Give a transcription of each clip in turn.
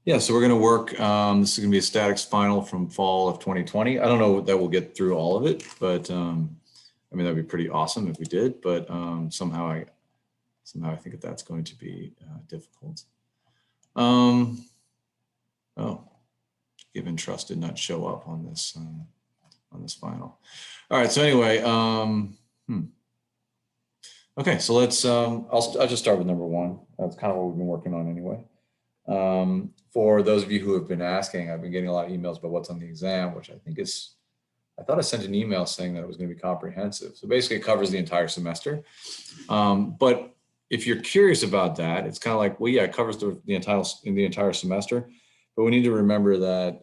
Yeah, so we're going to work, this is going to be a statics final from fall of 2020. I don't know that we'll get through all of it, but I mean, that'd be pretty awesome if we did, but somehow I think that that's going to be difficult. Oh, given trust did not show up on this final. All right, so anyway, okay, so let's, I'll just start with number one. That's kind of what we've been working on anyway. For those of you who have been asking, I've been getting a lot of emails about what's on the exam, which I think is, I thought I sent an email saying that it was going to be comprehensive. So basically it covers the entire semester. But if you're curious about that, it's kind of like, well, yeah, it covers the entire semester, but we need to remember that,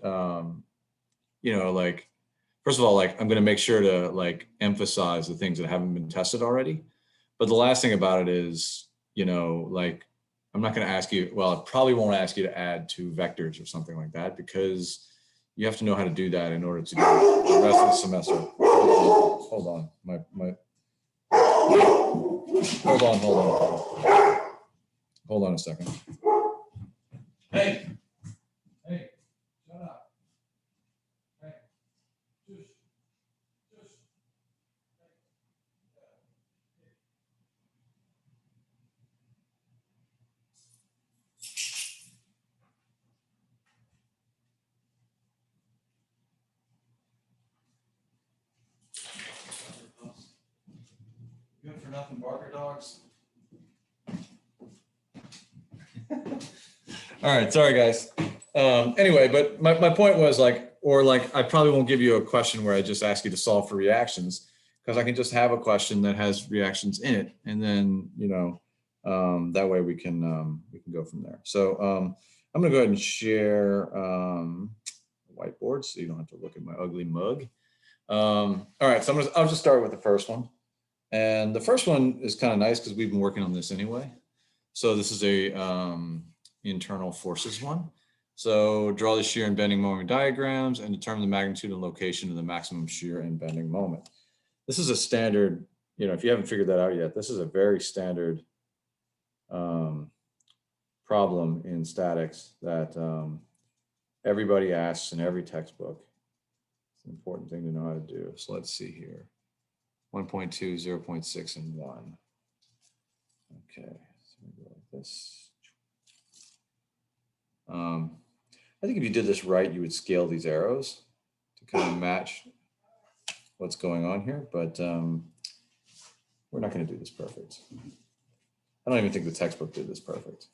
you know, like, first of all, like, I'm going to make sure to like emphasize the things that haven't been tested already. But the last thing about it is, you know, like, I'm not going to ask you, well, I probably won't ask you to add two vectors or something like that, because you have to know how to do that in order to do the rest of the semester. Hold on. Hold on a second. Hey, shut up. Hey, just. Good for nothing barker dogs. All right, sorry guys. Anyway, but my point was like, or like, I probably won't give you a question where I just ask you to solve for reactions, because I can just have a question that has reactions in it, and then, you know, that way we can go from there. So I'm gonna go ahead and share a whiteboard so you don't have to look at my ugly mug. All right, so I'll just start with the first one. And the first one is kind of nice because we've been working on this anyway. So this is a internal forces one. So draw the shear and bending moment diagrams and determine the magnitude and location of the maximum shear and bending moment. This is a standard, you know, if you haven't figured that out yet, this is a very standard problem in statics that everybody asks in every textbook. It's an important thing to know how to do. So let's see here. 1.2, 0.6, and 1. Okay, so we go like this. I think if you did this right, you would scale these arrows to kind of match what's going on here, but we're not going to do this perfect. I don't even think the textbook did this perfect.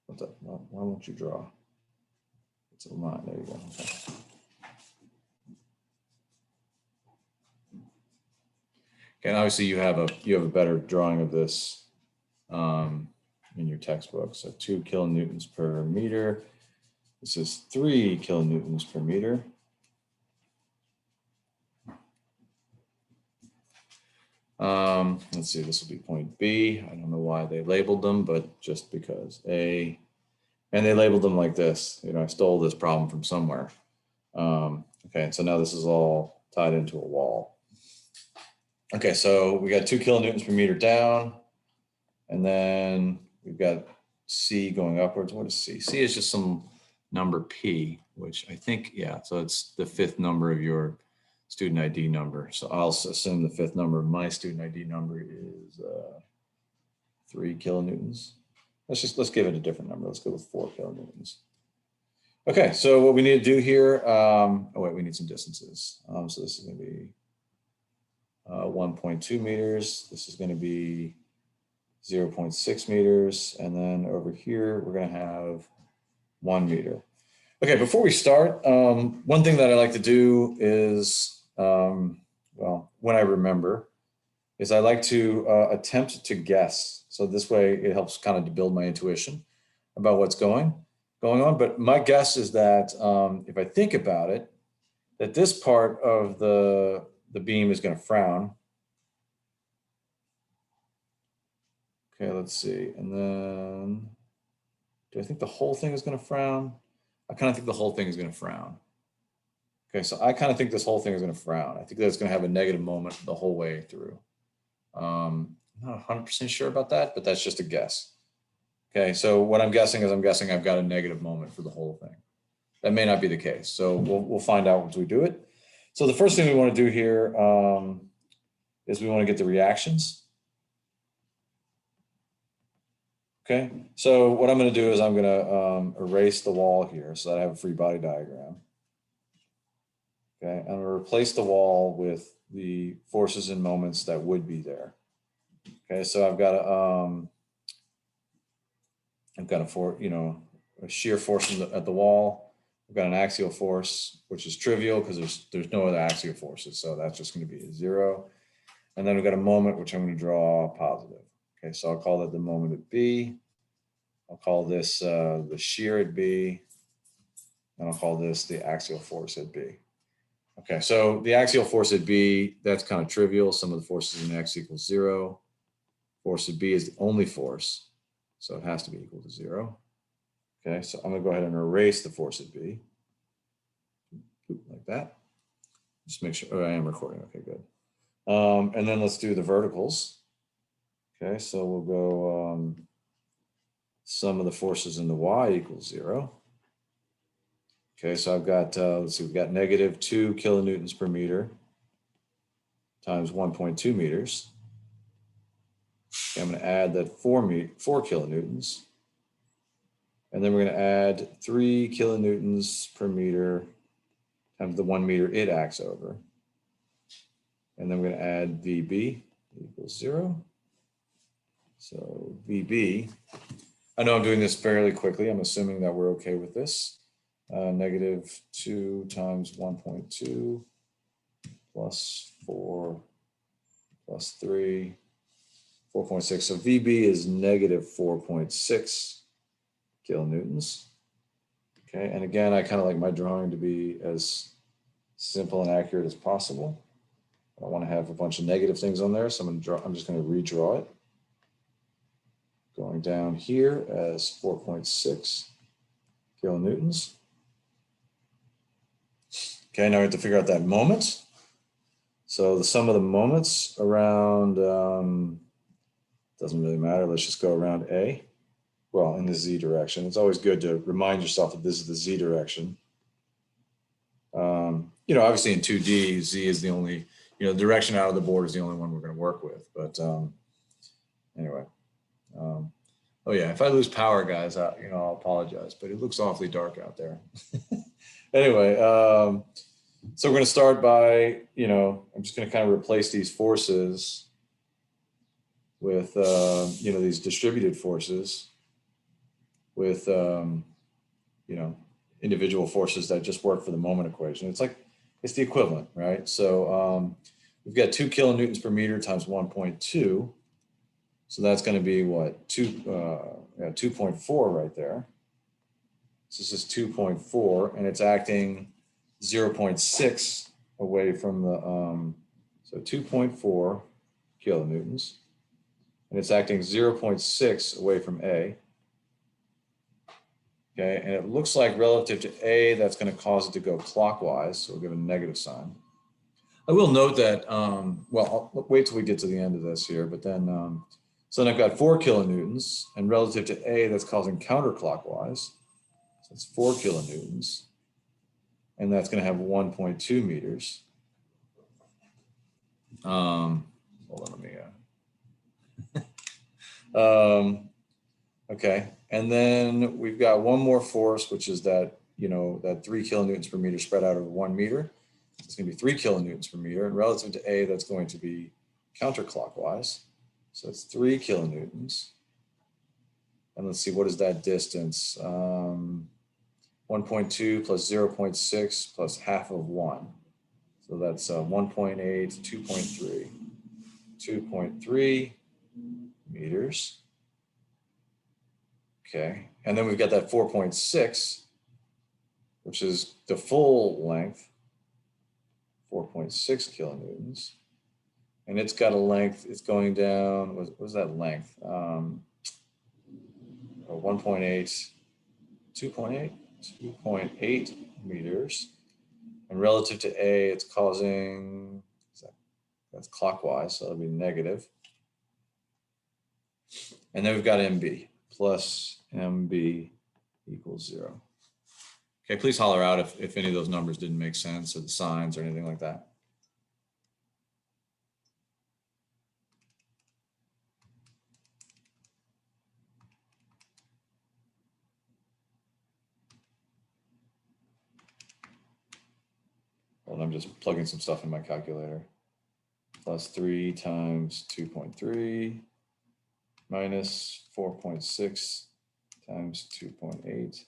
What's up? Why won't you draw? It's a line. There you go. Okay. And obviously you have a better drawing of this in your textbook. So 2 kilonewtons per meter. This is 3 kilonewtons per meter. Let's see, this will be point B. I don't know why they labeled them, but just because. A, and they labeled them like this. You know, I stole this problem from somewhere. Okay, so now this is all tied into a wall. Okay, so we got 2 kilonewtons per meter down, and then we've got C going upwards. What is C? C is just some number P, which I think, yeah, so it's the 5th number of your student ID number. So I'll assume the 5th number of my student ID number is 3 kilonewtons. Let's give it a different number. Let's go with 4 kilonewtons. Okay, so what we need to do here, oh wait, we need some distances. So this is gonna be 1.2 meters. This is going to be 0.6 meters. And then over here, we're going to have 1 meter. Okay, before we start, one thing that I like to do is, well, when I remember, is I like to attempt to guess. So this way it helps kind of to build my intuition about what's going on. But my guess is that if I think about it, that this part of the beam is going to frown. Okay, let's see. And then, do I think the whole thing is going to frown? I kind of think the whole thing is going to frown. Okay, so I kind of think this whole thing is going to frown. I think that it's going to have a negative moment the whole way through. I'm not 100% sure about that, but that's just a guess. Okay, so what I'm guessing is I've got a negative moment for the whole thing. That may not be the case. So we'll find out once we do it. So the first thing we want to do here is we want to get the reactions. Okay, so what I'm going to do is I'm going to erase the wall here so that I have a free body diagram. Okay, I'm going to replace the wall with the forces and moments that would be there. Okay, so I've got a shear force at the wall. I've got an axial force, which is trivial because there's no other axial forces, so that's just going to be a 0. And then we've got a moment, which I'm going to draw positive. Okay, so I'll call that the moment at B. I'll call this the shear at B, and I'll call this the axial force at B. Okay, so the axial force at B, that's kind of trivial. Sum of the forces in X equals 0. Force at B is the only force, so it has to be equal to 0. Okay, so I'm going to go ahead and erase the force at B. Like that. Just make sure, oh, I am recording. Okay, good. And then let's do the verticals. Okay, so we'll go sum of the forces in the Y equals 0. Okay, so I've got, let's see, we've got negative 2 kilonewtons per meter times 1.2 meters. Okay, I'm going to add that 4 kilonewtons. And then we're going to add 3 kilonewtons per meter times the 1 meter it acts over. And then we're going to add VB equals 0. So VB, I know I'm doing this fairly quickly. I'm assuming that we're okay with this. Negative 2 times 1.2 plus 4 plus 3, 4.6. So VB is negative 4.6 kilonewtons. Okay, and again, I kind of like my drawing to be as simple and accurate as possible. I don't want to have a bunch of negative things on there, so I'm just going to redraw it. Going down here as 4.6 kilonewtons. Okay, now we have to figure out that moment. So the sum of the moments around, doesn't really matter. Let's just go around A. Well, in the Z direction. It's always good to remind yourself that this is the Z direction. Obviously in 2D, Z is the only, direction out of the board is the only one we're going to work with. But anyway. Oh yeah, if I lose power, guys, I'll apologize, but it looks awfully dark out there. Anyway, so we're going to start by, I'm just going to kind of replace these forces with, these distributed forces with, individual forces that just work for the moment equation. It's the equivalent, right? So we've got 2 kilonewtons per meter times 1.2. So that's going to be what, 2.4 right there. So this is 2.4, and it's acting 0.6 away from the, so 2.4 kilonewtons, and it's acting 0.6 away from A. Okay, and it looks like relative to A, that's going to cause it to go clockwise, so we'll give it a negative sign. I will note that, well, I'll wait till we get to the end of this here, but then, so then I've got 4 kilonewtons, and relative to A, that's causing counterclockwise. So it's 4 kilonewtons, and that's going to have 1.2 meters. Hold on, let me, okay, and then we've got one more force, which is that, that 3 kilonewtons per meter spread out over 1 meter. It's going to be 3 kilonewtons per meter, and relative to A, that's going to be counterclockwise. So it's 3 kilonewtons. And let's see, what is that distance? 1.2 plus 0.6 plus half of 1. So that's 1.8, 2.3. 2.3 meters. Okay, and then we've got that 4.6, which is the full length, 4.6 kilonewtons. And it's got a length, it's going down, what was that length? 1.8, 2.8 meters. And relative to A, it's causing, that's clockwise, so it'll be negative. And then we've got MB. plus MB equals 0. Okay, please holler out if any of those numbers didn't make sense or the signs or anything like that. Well, I'm just plugging some stuff in my calculator. Plus 3 times 2.3 minus 4.6 times 2.8.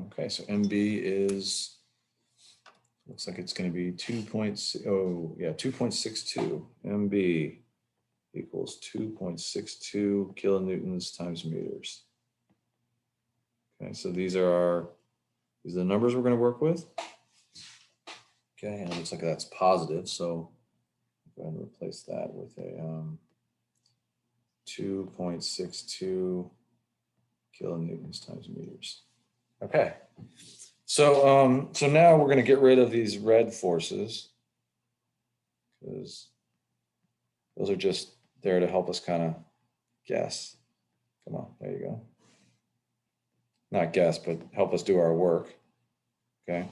Okay, so MB is, looks like it's going to be 2.62. MB equals 2.62 kilonewtons times meters. Okay, so these are the numbers we're going to work with. Okay, and it looks like that's positive, so go ahead and replace that with a 2.62 kilonewtons times meters. Okay, so so now we're going to get rid of these red forces because those are just there to help us kind of guess. Come on, there you go. Not guess, but help us do our work. Okay.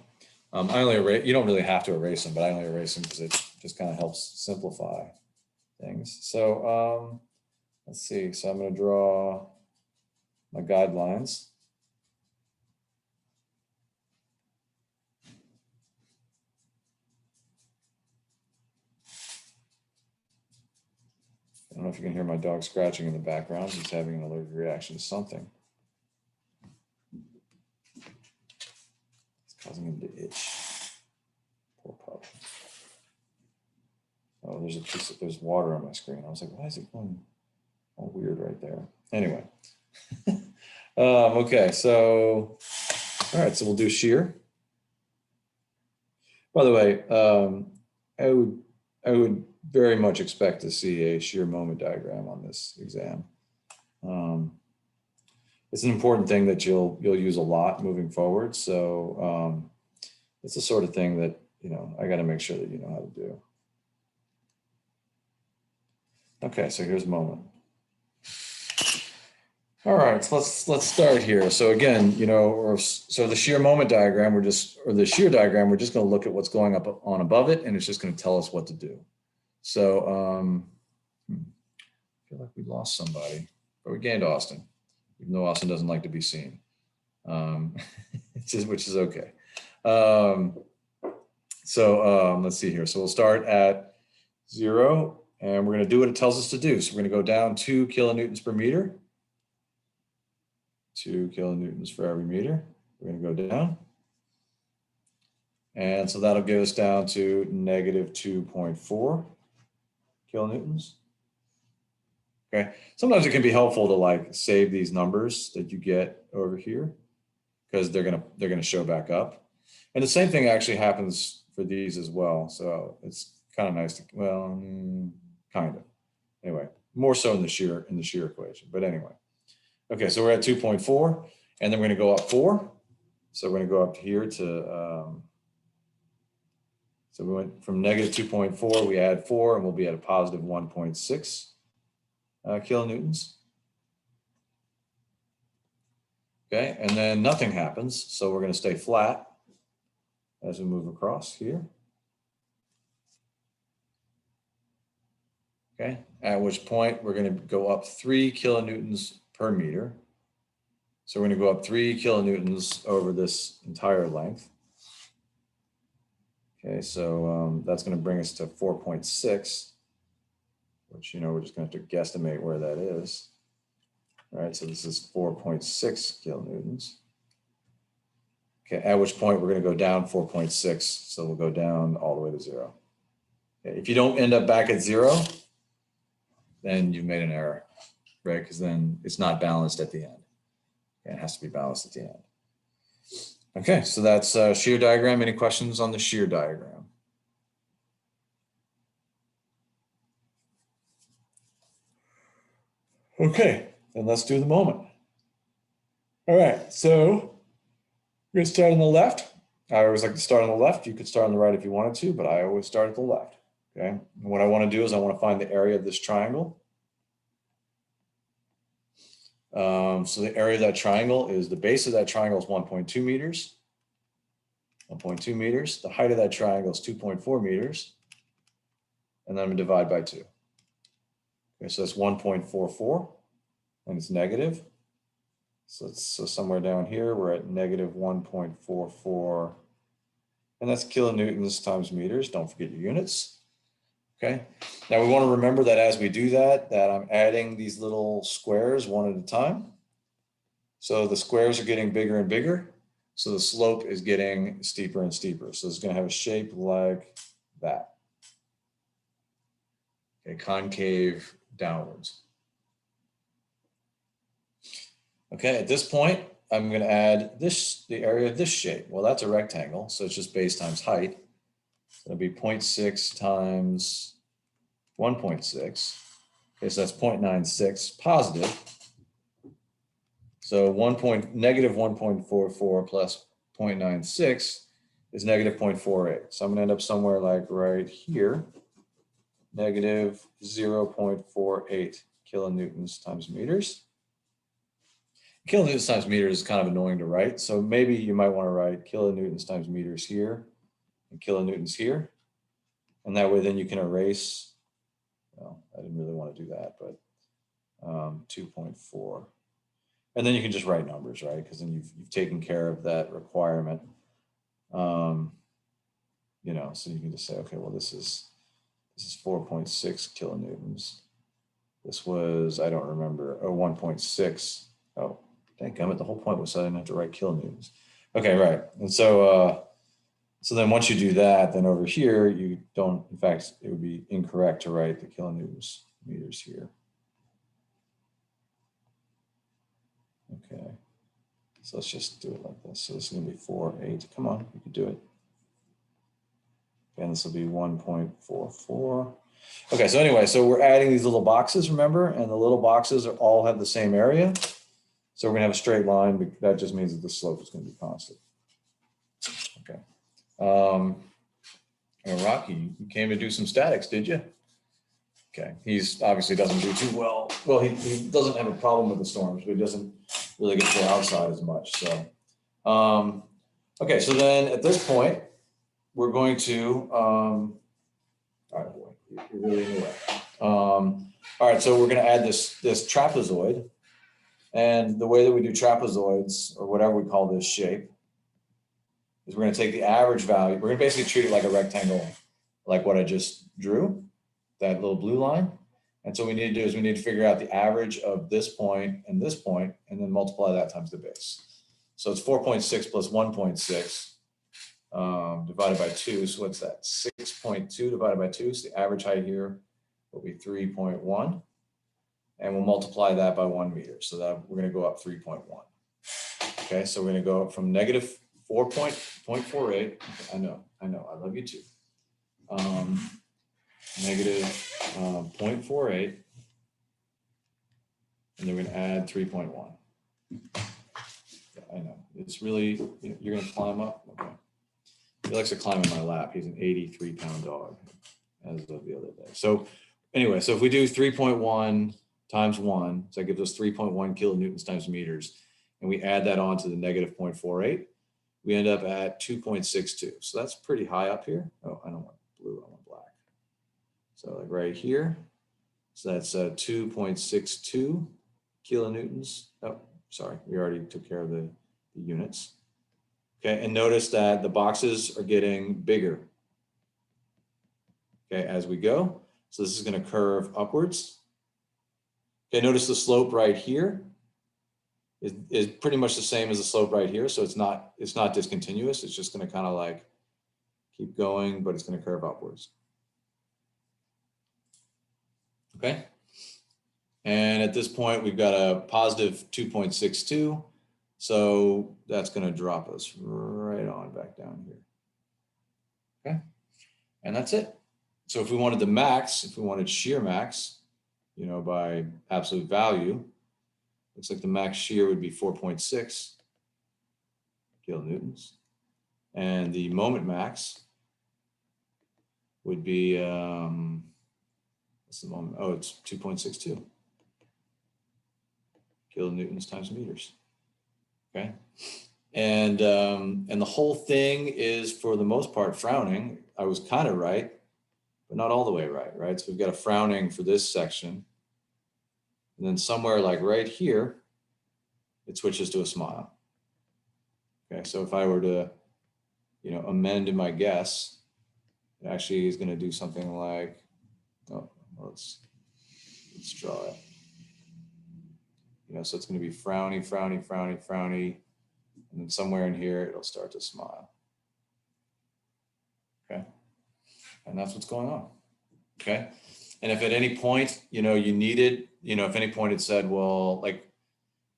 I only erase, you don't really have to erase them, but I only erase them because it just kind of helps simplify things. So let's see. So I'm going to draw my guidelines. I don't know if you can hear my dog scratching in the background. He's having an allergic reaction to something. It's causing him to itch. Poor pup. Oh, there's water on my screen. I was like, why is it going all weird right there? Anyway. Okay, so, all right, so we'll do shear. By the way, I would very much expect to see a shear moment diagram on this exam. It's an important thing that you'll use a lot moving forward. So it's the sort of thing that, you know, I got to make sure that you know how to do. Okay, so here's moment. All right, so let's start here. So again, you know, so the shear moment diagram, the shear diagram, we're just going to look at what's going up on above it, and it's just going to tell us what to do. So I feel like we lost somebody, but we gained Austin, even though Austin doesn't like to be seen, which is okay. Let's see here. So we'll start at 0, and we're going to do what it tells us to do. So we're going to go down 2 kilonewtons per meter. 2 kilonewtons for every meter. We're going to go down. And so that'll get us down to negative 2.4 kilonewtons. Okay. Sometimes it can be helpful to like save these numbers that you get over here because they're gonna show back up. And the same thing actually happens for these as well. So it's kind of nice to, well, kind of. Anyway, more so in the shear equation. But anyway. Okay, so we're at 2.4, and then we're going to go up 4. So we're going to go up here to, so we went from negative 2.4, we add 4, and we'll be at a positive 1.6 kilonewtons. Okay, and then nothing happens, so we're going to stay flat as we move across here. Okay, at which point we're going to go up 3 kilonewtons per meter. So we're going to go up 3 kilonewtons over this entire length. Okay, so that's going to bring us to 4.6, which, you know, we're just going to have to guesstimate where that is. All right, so this is 4.6 kilonewtons. Okay, at which point we're going to go down 4.6, so we'll go down all the way to 0. Okay, if you don't end up back at 0, then you've made an error, right? Because then it's not balanced at the end. Okay, it has to be balanced at the end. Okay, so that's shear diagram. Any questions on the shear diagram? Okay, then let's do the moment. All right, so we're gonna start on the left. I always like to start on the left. You could start on the right if you wanted to, but I always start at the left. Okay, and what I want to do is I want to find the area of this triangle. So the area of that triangle is, the base of that triangle is 1.2 meters. 1.2 meters. The height of that triangle is 2.4 meters. And then I'm going to divide by 2. Okay, so that's 1.44, and it's negative. So somewhere down here, we're at negative 1.44. And that's kilonewtons times meters. Don't forget your units. Okay. Now we want to remember that as we do that, I'm adding these little squares one at a time. So the squares are getting bigger and bigger. So the slope is getting steeper and steeper. So it's going to have a shape like that. Okay, concave downwards. Okay, at this point, I'm going to add the area of this shape. Well, that's a rectangle, so it's just base times height. So it'll be 0.6 times 1.6. Okay, so that's 0.96 positive. So negative 1.44 plus 0.96 is negative 0.48. So I'm going to end up somewhere like right here, negative 0.48 kilonewtons times meters. Kilonewtons times meters is kind of annoying to write. So maybe you might want to write kilonewtons times meters here and kilonewtons here. And that way then you can erase, well, I didn't really want to do that, but 2.4. And then you can just write numbers, right? Because then you've taken care of that requirement. You know, so you can just say, okay, well, this is 4.6 kilonewtons. This was, I don't remember, 1.6. Oh, dadgummit, the whole point was I didn't have to write kilonewtons. Okay, right. And so then once you do that, then over here, you don't, in fact, it would be incorrect to write the kilonewtons meters here. Okay, so let's just do it like this. So this is going to be 4.8. Come on, you can do it. And this will be 1.44. Okay, so anyway, so we're adding these little boxes, remember? And the little boxes all have the same area. So we're going to have a straight line, but that just means that the slope is going to be constant. Okay. Rocky, you came to do some statics, did you? Okay, he's obviously doesn't do too well. Well, he doesn't have a problem with the storms, but he doesn't really get to go outside as much. So, okay, so then at this point, we're going to, all right, boy, you're really in the way. All right, so we're going to add this trapezoid. And the way that we do trapezoids, or whatever we call this shape, is we're going to take the average value. We're going to basically treat it like a rectangle, like what I just drew, that little blue line. And so what we need to do is we need to figure out the average of this point, and then multiply that times the base. So it's 4.6 plus 1.6 divided by 2. So what's that? 6.2 divided by 2. So the average height here will be 3.1. And we'll multiply that by 1 meter. So that we're going to go up 3.1. Okay, so we're going to go up from negative 4.48. I know, I love you too. Negative 0.48. And then we're going to add 3.1. Yeah, I know. It's really, you're going to climb up? Okay. He likes to climb in my lap. He's an 83-pound dog, as of the other day. So anyway, so if we do 3.1 times 1, so that gives us 3.1 kilonewtons times meters, and we add that on to the negative 0.48, we end up at 2.62. So that's pretty high up here. Oh, I don't want blue, I want black. So like right here, so that's 2.62 kilonewtons. Oh, sorry, we already took care of the units. Okay, and notice that the boxes are getting bigger, okay, as we go. So this is going to curve upwards. Okay, notice the slope right here is pretty much the same as the slope right here. So it's not discontinuous. It's just going to kind of like keep going, but it's going to curve upwards. Okay. And at this point, we've got a positive 2.62. So that's going to drop us right on back down here. Okay. And that's it. So if we wanted the max, if we wanted shear max, by absolute value, looks like the max shear would be 4.6 kilonewtons. And the moment max would be, what's the moment? Oh, it's 2.62. kilonewtons times meters. Okay. And the whole thing is, for the most part, frowning. I was kind of right, but not all the way right, right? So we've got a frowning for this section. And then somewhere like right here, it switches to a smile. Okay, so if I were to, amend my guess, it actually is going to do something like, oh, let's draw it. So it's going to be frowny, frowny, frowny, frowny. And then somewhere in here, it'll start to smile. Okay. And that's what's going on. Okay. And if at any point, you needed, if any point it said, well, like,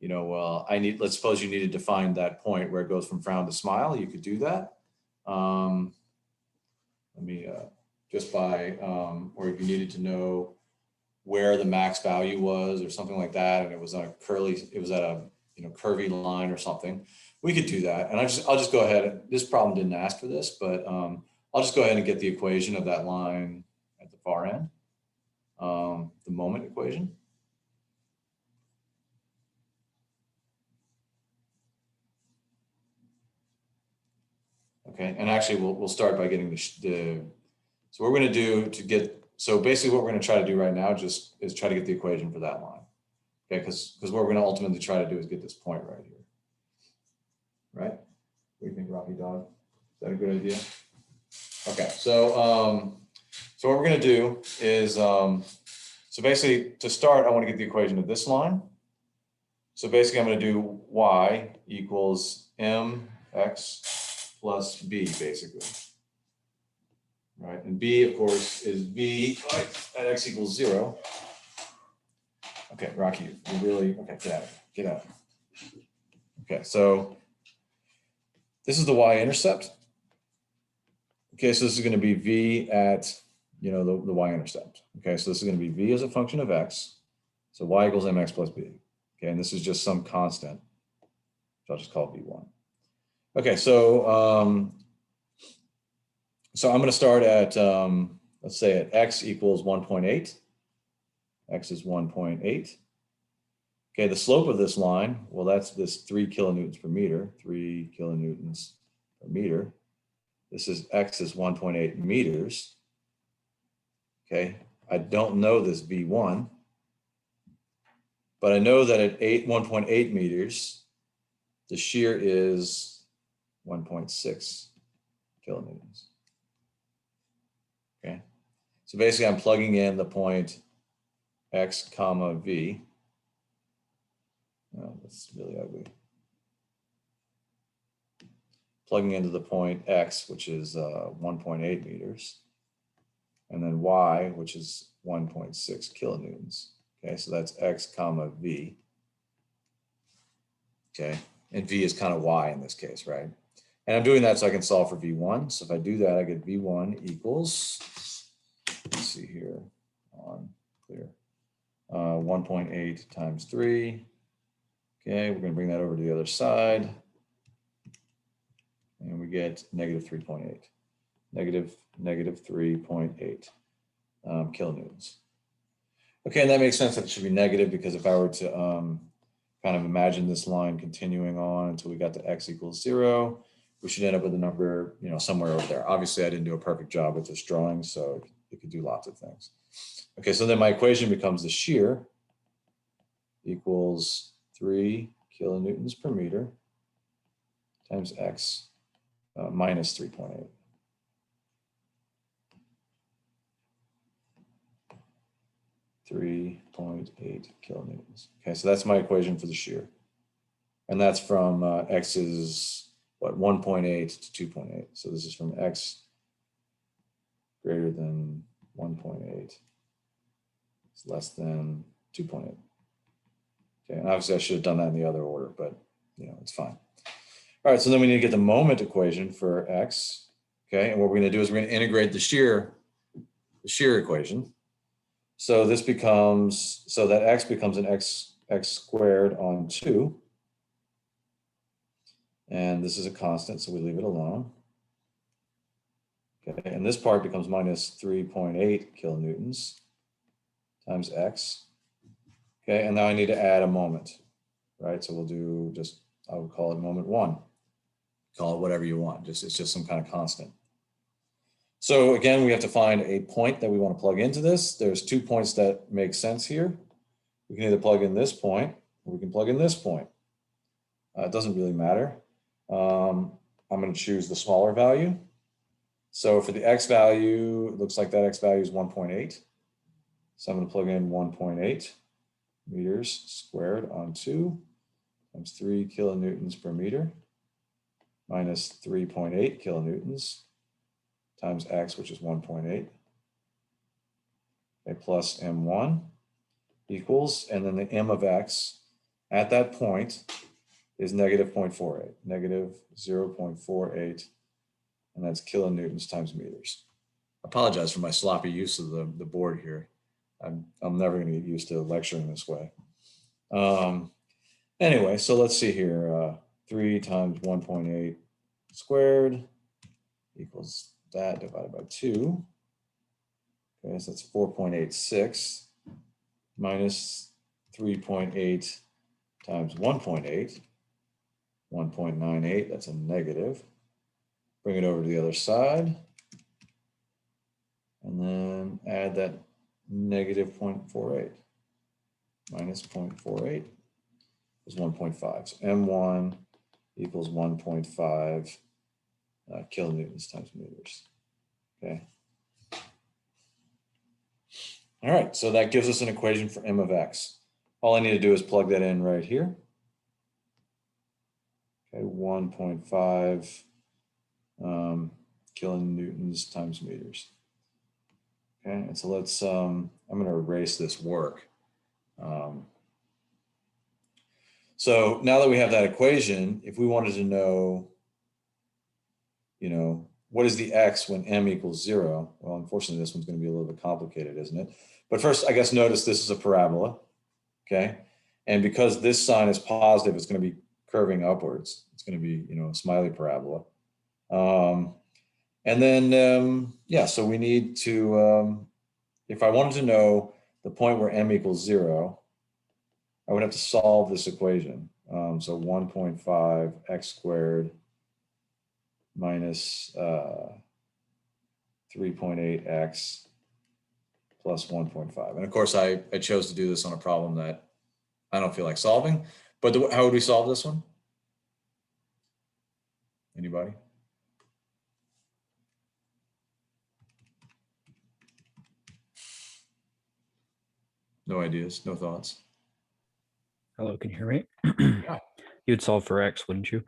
let's suppose you needed to find that point where it goes from frown to smile, you could do that. Let me, just by, or if you needed to know where the max value was or something like that, and it was on a curvy line or something, we could do that. And I'll just go ahead. This problem didn't ask for this, but I'll just go ahead and get the equation of that line at the far end, the moment equation. Okay, and actually we'll start by getting so what we're going to do to get, so basically what we're going to try to do right now is try to get the equation for that line. Okay, because what we're going to ultimately try to do is get this point right here. Right? What do you think, Rocky Dog? Is that a good idea? Okay, so so what we're going to do is, so basically to start, I want to get the equation of this line. So basically I'm going to do y equals mx plus b, basically. Right, and b, of course, is v at x equals 0. Okay, Rocky, you really, okay, get out. Okay, so this is the y-intercept. Okay, so this is going to be v at, the y-intercept. Okay, so this is going to be v as a function of x. So y equals mx plus b. Okay, and this is just some constant, which I'll just call v1. Okay, so so I'm going to start at, let's say at x equals 1.8. X is 1.8. Okay, the slope of this line, well, that's this 3 kilonewtons per meter, 3 kilonewtons per meter. This is x is 1.8 meters. Okay, I don't know this V1, but I know that at 1.8 meters, the shear is 1.6 kilonewtons. Okay, so basically I'm plugging in the point x comma v. Oh, that's really ugly. Plugging into the point x, which is 1.8 meters, and then y, which is 1.6 kilonewtons. Okay, so that's x comma v. Okay, and v is kind of y in this case, right? And I'm doing that so I can solve for v1. So if I do that, I get v1 equals, let's see here, on clear, 1.8 times 3. Okay, we're going to bring that over to the other side. And we get negative 3.8. Negative 3.8 kilonewtons. Okay, and that makes sense that it should be negative, because if I were to kind of imagine this line continuing on until we got to x equals 0, we should end up with a number, somewhere over there. Obviously, I didn't do a perfect job with this drawing, so it could do lots of things. Okay, so then my equation becomes the shear equals 3 kilonewtons per meter times x minus 3.8. .8 kilonewtons. Okay, so that's my equation for the shear. And that's from x is, what, 1.8 to 2.8. So this is from x greater than 1.8. It's less than 2.8. Okay, and obviously I should have done that in the other order, but it's fine. All right, so then we need to get the moment equation for x. Okay, and what we're going to do is we're going to integrate the shear equation. So this becomes, so that x becomes an x squared on 2. And this is a constant, so we leave it alone. Okay, and this part becomes minus 3.8 kilonewtons times x. Okay, and now I need to add a moment. right? So we'll do just, I would call it moment one. Call it whatever you want. It's just some kind of constant. So again, we have to find a point that we want to plug into this. There's 2 points that make sense here. We can either plug in this point or we can plug in this point. It doesn't really matter. I'm going to choose the smaller value. So for the x value, it looks like that x value is 1.8. So I'm going to plug in 1.8 meters squared on 2 times 3 kilonewtons per meter minus 3.8 kilonewtons times x, which is 1.8, okay, plus m1 equals, and then the m of x at that point is negative 0.48, negative 0.48, and that's kilonewtons times meters. I apologize for my sloppy use of the board here. I'm never going to get used to lecturing this way. Anyway, so let's see here. 3 times 1.8 squared equals that divided by 2. Okay, so that's 4.86 minus 3.8 times 1.8, 1.98, that's a negative. Bring it over to the other side. And then add that negative 0.48 minus 0.48 is 1.5. So M1 equals 1.5 kilonewtons times meters. Okay. All right, so that gives us an equation for m of x. All I need to do is plug that in right here. Okay, 1.5 kilonewtons times meters. Okay, and so let's, I'm going to erase this work. So now that we have that equation, if we wanted to know, you know, what is the x when m equals 0? Well, unfortunately, this one's going to be a little bit complicated, isn't it? But first, I guess notice this is a parabola, okay? And because this sign is positive, it's going to be curving upwards. It's going to be, you know, a smiley parabola. And then, yeah, so we need to, if I wanted to know the point where m equals 0, I would have to solve this equation. So 1.5 x squared minus 3.8x plus 1.5. And of course, I chose to do this on a problem that I don't feel like solving. But how would we solve this one? Anybody? No ideas, no thoughts? Hello, can you hear me? Yeah. You'd solve for x, wouldn't you?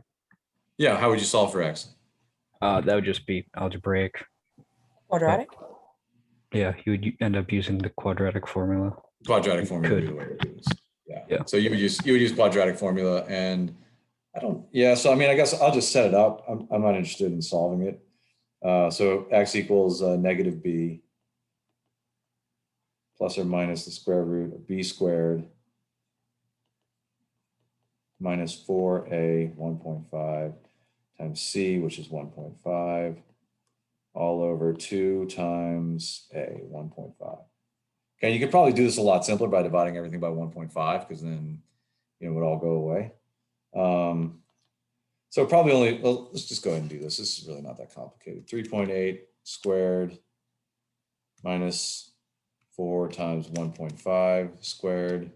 Yeah, how would you solve for x? That would just be algebraic. Quadratic? Yeah, you would end up using the quadratic formula. Quadratic formula would be the way to do this. Yeah. Yeah. So you would use quadratic formula, and I don't. Yeah. So I mean, I guess I'll just set it up. I'm not interested in solving it. So x equals negative b plus or minus the square root of b squared minus 4a 1.5 times c, which is 1.5, all over 2 times a 1.5. Okay, you could probably do this a lot simpler by dividing everything by 1.5, because then, you know, it would all go away. So probably only, well, let's just go ahead and do this. This is really not that complicated. 3.8 squared minus 4 times 1.5 squared.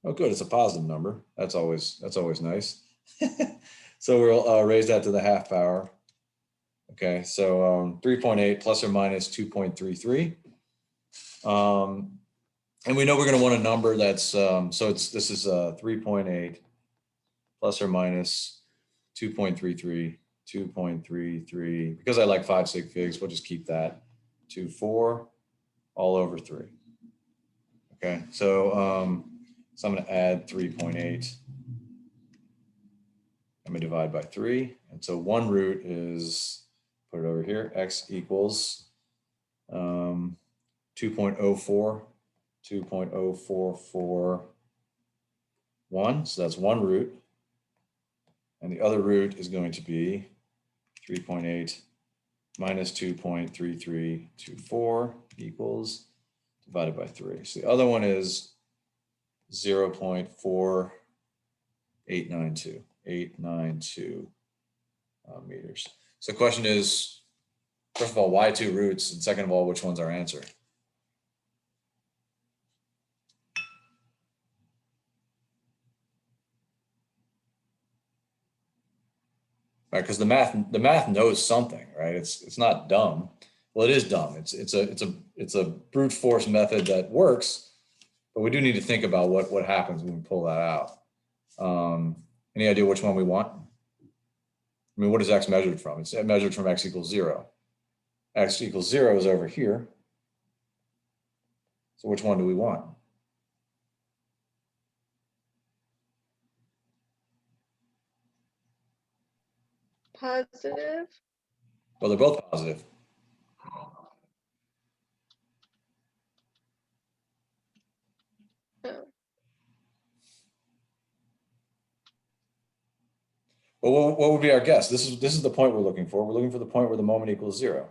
Oh, good, it's a positive number. That's always nice. So we'll raise that to the half power. Okay, so 3.8 plus or minus 2.33. And we know we're going to want a number that's, so this is 3.8 plus or minus 2.33, 2.33. Because I like 5 sig figs, we'll just keep that to 4 all over 3. Okay, so I'm going to add 3.8. I'm going to divide by 3. And so 1 root is, put it over here, x equals 2.04, 2.0441. So that's 1 root. And the other root is going to be 3.8 minus 2.3324 equals divided by 3. So the other one is 0.4 892 meters. So the question is, first of all, why 2 roots? And second of all, which one's our answer? Right, because the math knows something, right? It's not dumb. Well, it is dumb. It's a brute force method that works, but we do need to think about what happens when we pull that out. Any idea which one we want? I mean, what is x measured from? It's measured from x equals 0. X equals 0 is over here. So which one do we want? Positive. Well, they're both positive. Oh. Well, what would be our guess? This is the point we're looking for. We're looking for the point where the moment equals 0,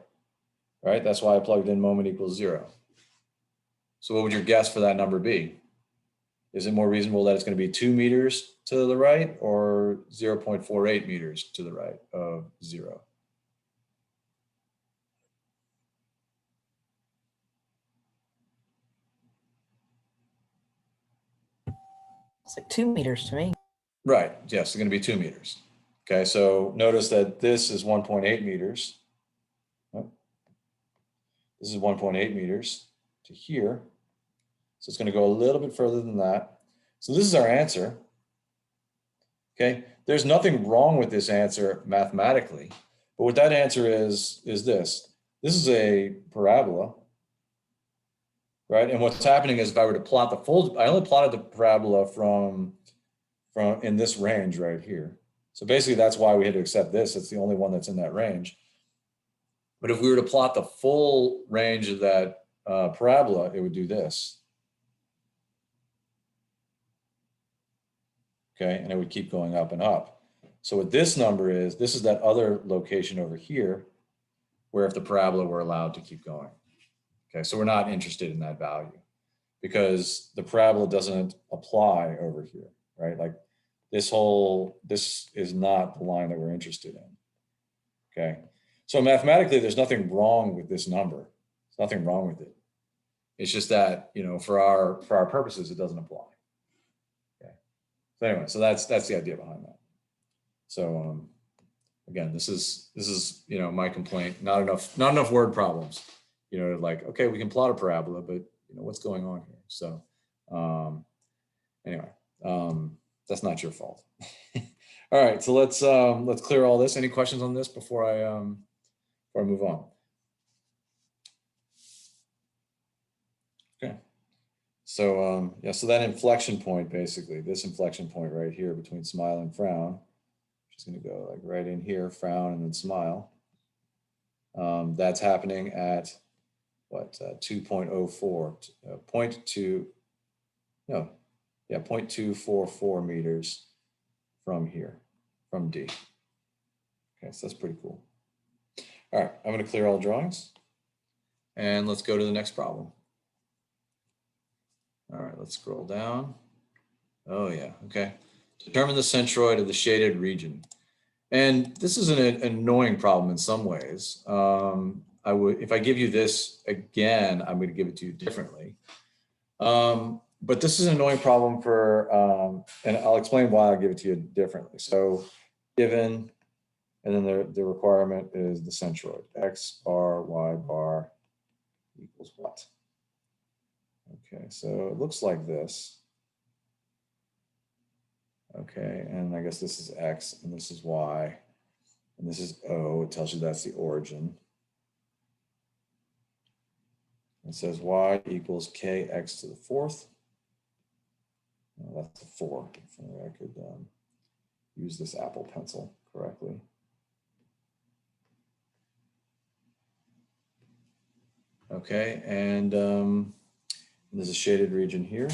right? That's why I plugged in moment equals 0. So what would your guess for that number be? Is it more reasonable that it's going to be 2 meters to the right or 0.48 meters to the right of 0? It's like 2 meters to me. Right. Yes, it's going to be 2 meters. Okay, so notice that this is 1.8 meters. This is 1.8 meters to here. So it's going to go a little bit further than that. So this is our answer. Okay, there's nothing wrong with this answer mathematically, but what that answer is this. This is a parabola, right? And what's happening is if I were to plot the full, I only plotted the parabola from in this range right here. So basically that's why we had to accept this. It's the only one that's in that range. But if we were to plot the full range of that parabola, it would do this. Okay, and it would keep going up and up. So what this number is, this is that other location over here, where if the parabola were allowed to keep going. Okay, so we're not interested in that value because the parabola doesn't apply over here, right? Like this is not the line that we're interested in. Okay, so mathematically, there's nothing wrong with this number. There's nothing wrong with it. It's just that, you know, for our purposes, it doesn't apply. Okay. So anyway, so that's the idea behind that. So again, this is you know, my complaint. Not enough word problems. You know, like, okay, we can plot a parabola, but you know what's going on here. So anyway, that's not your fault. All right, so let's clear all this. Any questions on this before I move on? Okay. So yeah, so that inflection point, basically, this inflection point right here between smile and frown, which is going to go like right in here, frown and then smile. That's happening at what 2.04, 0.244 meters from here, from D. Okay, so that's pretty cool. All right, I'm going to clear all drawings, and let's go to the next problem. All right, let's scroll down. Oh yeah, okay. Determine the centroid of the shaded region. And this is an annoying problem in some ways. If I give you this again, I'm going to give it to you differently. But this is an annoying problem for, and I'll explain why I'll give it to you differently. So given, and then the requirement is the centroid, X bar, Y bar equals what? Okay, so it looks like this. Okay, and I guess this is X and this is Y and this is O. It tells you that's the origin. It says Y equals KX to the fourth. Well, that's a 4. If only I could use this Apple Pencil correctly. Okay, and there's a shaded region here.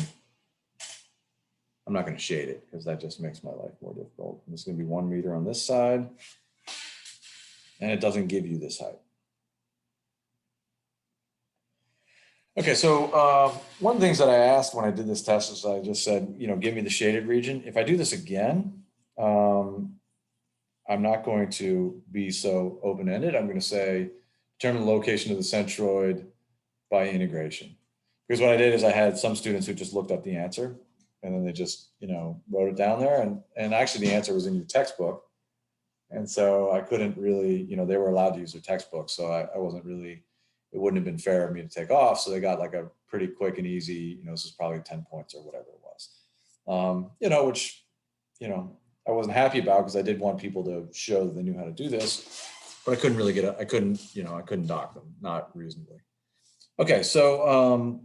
I'm not going to shade it because that just makes my life more difficult. It's going to be 1 meter on this side, and it doesn't give you this height. Okay, so one of the things that I asked when I did this test is I just said, you know, give me the shaded region. If I do this again, I'm not going to be so open-ended. I'm going to say determine the location of the centroid by integration. Because what I did is I had some students who just looked up the answer and then they just, wrote it down there. And actually the answer was in your textbook. And so I couldn't really, they were allowed to use their textbook. So I wasn't really, it wouldn't have been fair of me to take off. So they got like a pretty quick and easy, this is probably 10 points or whatever it was. Which, I wasn't happy about because I did want people to show that they knew how to do this, but I couldn't really I couldn't dock them, not reasonably. Okay, so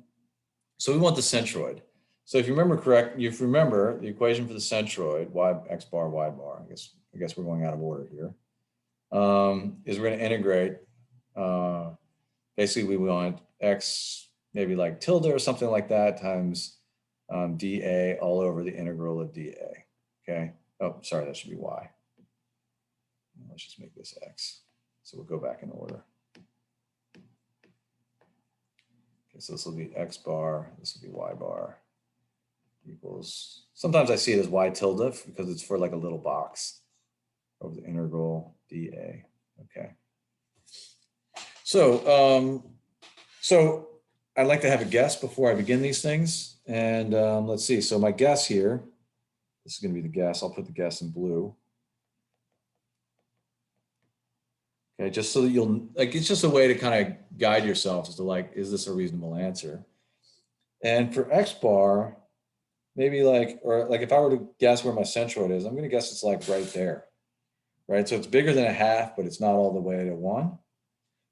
we want the centroid. So if you remember the equation for the centroid, y x bar, y bar, I guess we're going out of order here, is we're going to integrate, basically we want x, maybe like tilde or something like that, times dA all over the integral of dA, okay? Oh, sorry, that should be y. Let's just make this x. So we'll go back in order. Okay, so this will be x bar, this will be y bar, equals, sometimes I see it as y tilde because it's for like a little box over the integral dA, okay? So, I'd like to have a guess before I begin these things. And let's see, so my guess here, this is gonna be the guess, I'll put the guess in blue. Okay, just so that it's just a way to kind of guide yourself as to like, is this a reasonable answer? And for X bar, maybe if I were to guess where my centroid is, I'm gonna guess it's like right there, right? So it's bigger than a half, but it's not all the way to 1.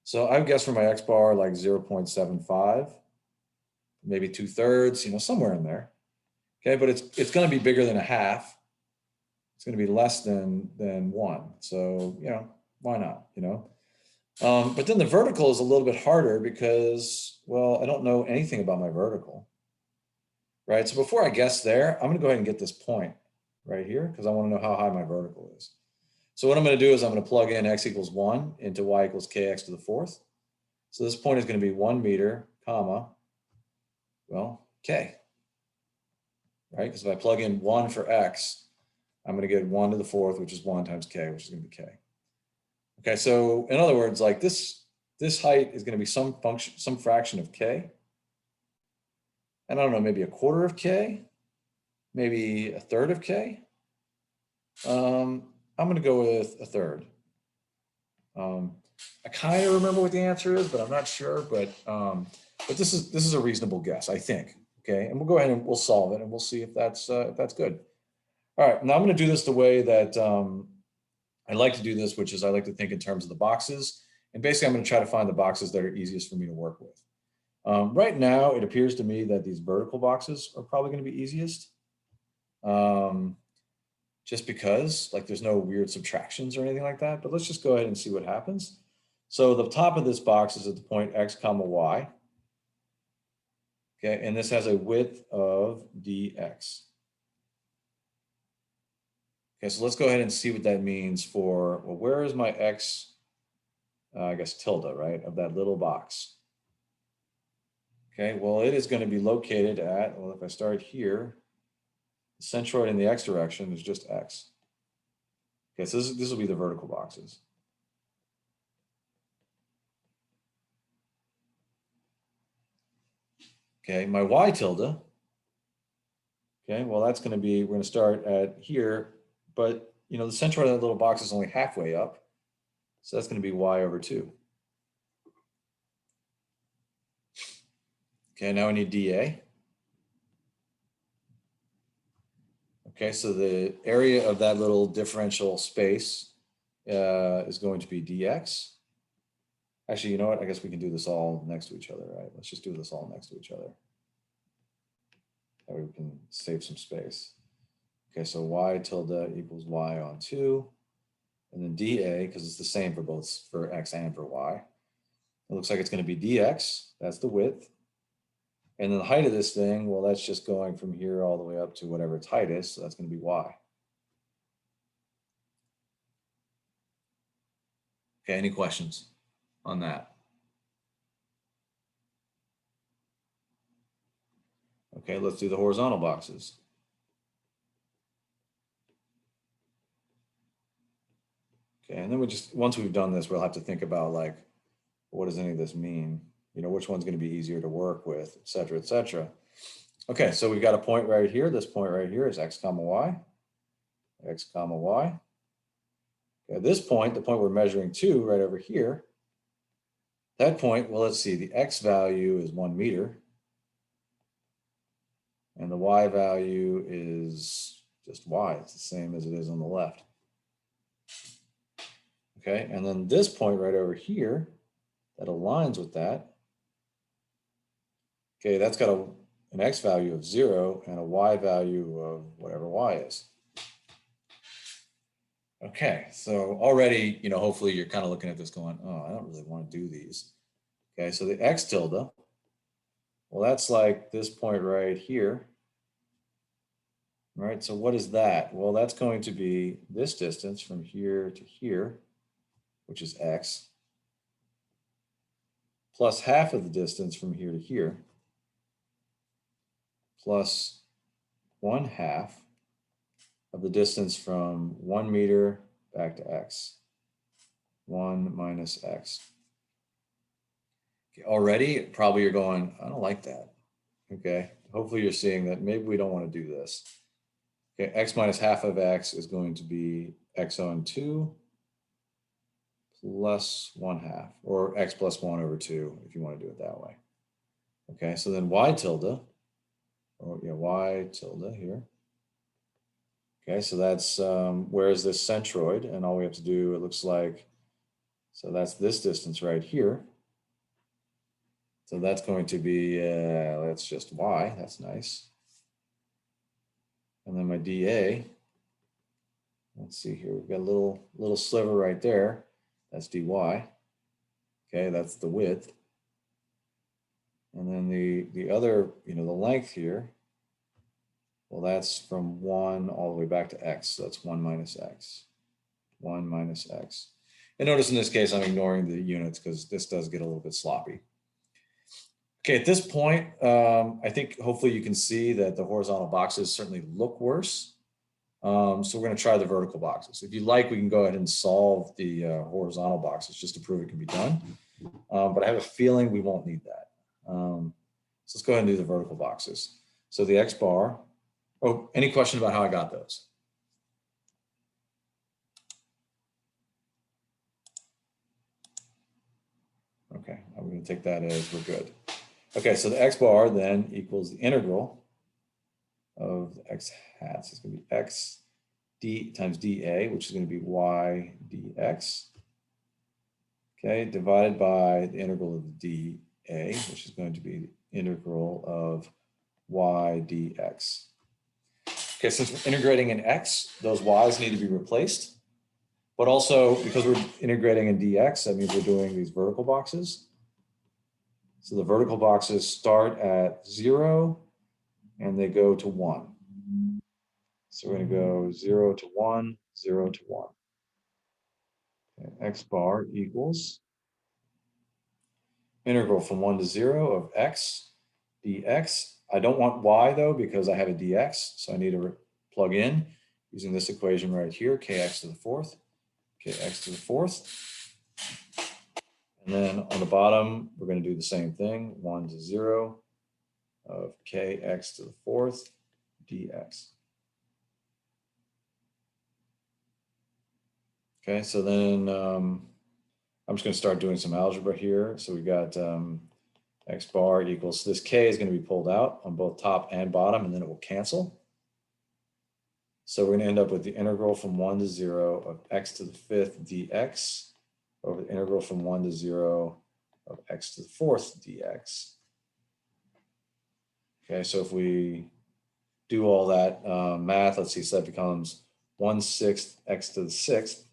So I would guess for my X bar, like 0.75, maybe 2/3, somewhere in there. Okay, but it's gonna be bigger than a half. It's gonna be less than 1. So, why not, But then the vertical is a little bit harder because, well, I don't know anything about my vertical, right? So before I guess there, I'm gonna go ahead and get this point right here because I wanna know how high my vertical is. So what I'm gonna do is I'm gonna plug in x equals 1 into y equals kx to the 4th. So this point is gonna be 1 meter, comma, well, k, right? Because if I plug in 1 for x, I'm gonna get 1 to the 4th, which is 1 times k, which is gonna be k. Okay, so in other words, like this height is going to be some fraction of k. And I don't know, maybe a quarter of k, maybe a third of k. I'm going to go with a third. I kind of remember what the answer is, but I'm not sure. But this is a reasonable guess, I think. Okay, and we'll go ahead and we'll solve it, and we'll see if that's good. All right, now I'm going to do this the way that I like to do this, which is I like to think in terms of the boxes. And basically, I'm going to try to find the boxes that are easiest for me to work with. Right now, it appears to me that these vertical boxes are probably going to be easiest. Just because, like, there's no weird subtractions or anything like that. But let's just go ahead and see what happens. So the top of this box is at the point x comma y. Okay, and this has a width of dx. Okay, so let's go ahead and see what that means for, well, where is my x, I guess tilde, right, of that little box? Okay, well, it is going to be located at, well, if I start here, the centroid in the x direction is just x. Okay, so this will be the vertical boxes. Okay, my y tilde, okay, well, that's going to be, we're going to start at here, but, the centroid of that little box is only halfway up. So that's going to be y over 2. Okay, now I need dA. Okay, so the area of that little differential space is going to be dx. Actually, you know what? I guess we can do this all next to each other, right? Let's just do this all next to each other. That way we can save some space. Okay, so y tilde equals y on 2. And then dA, because it's the same for both, for x and for y. It looks like it's going to be dx. That's the width. And then the height of this thing, well, that's just going from here all the way up to whatever its height is. So that's going to be y. Okay, any questions on that? Okay, let's do the horizontal boxes. Okay, and then once we've done this, we'll have to think about like, what does any of this mean? You know, which one's going to be easier to work with, et cetera, et cetera. Okay, so we've got a point right here. This point right here is x comma y, x comma y. Okay, this point, the point we're measuring to right over here, that point, well, let's see, the x value is 1 meter. And the y value is just y. It's the same as it is on the left. Okay, and then this point right over here that aligns with that. Okay, that's got an x value of 0 and a y value of whatever y is. Okay, so already, you know, hopefully you're kind of looking at this going, oh, I don't really want to do these. Okay, so the x tilde, well, that's like this point right here. Right, so what is that? Well, that's going to be this distance from here to here, which is x, plus half of the distance from here to here, plus 1/2 of the distance from 1 meter back to x, 1 minus x. Okay, already, probably you're going, I don't like that. Okay, hopefully you're seeing that maybe we don't want to do this. Okay, x minus half of x is going to be x on 2 plus 1/2, or x plus 1 over 2, if you want to do it that way. Okay, so then y tilde, or yeah, y tilde here. Okay, so that's, where is this centroid? And all we have to do, it looks like, so that's this distance right here. So that's going to be, that's just y, that's nice. And then my dA, let's see here, we've got a little sliver right there. That's dy. Okay, that's the width. And then the other, you know, the length here, well, that's from 1 all the way back to x. So that's 1 minus x. 1 minus x. And notice in this case, I'm ignoring the units because this does get a little bit sloppy. Okay, at this point, I think hopefully you can see that the horizontal boxes certainly look worse. So we're going to try the vertical boxes. If you like, we can go ahead and solve the horizontal boxes just to prove it can be done. But I have a feeling we won't need that. So let's go ahead and do the vertical boxes. So the x bar. Oh, any question about how I got those? Okay, I'm going to take that as we're good. Okay, so the x bar then equals the integral of the x hats. It's going to be x d times dA, which is going to be y dx. Okay, divided by the integral of the dA, which is going to be the integral of y dx. Okay, since we're integrating in x, those y's need to be replaced. But also, because we're integrating in dx, that means we're doing these vertical boxes. So the vertical boxes start at 0 and they go to 1. So we're going to go 0 to 1, 0 to 1. Okay, x bar equals integral from 1 to 0 of x dx. I don't want y though because I have a dx, so I need to plug in using this equation right here, kx to the 4th, kx to the 4th. And then on the bottom, we're going to do the same thing, 1 to 0 of kx to the 4th dx. Okay, so then I'm just going to start doing some algebra here. So we got x bar equals, this k is going to be pulled out on both top and bottom, and then it will cancel. So we're going to end up with the integral from 1 to 0 of x to the 5th dx over the integral from 1 to 0 of x to the 4th dx. Okay, so if we do all that math, let's see, so that becomes 1/6 x to the 6th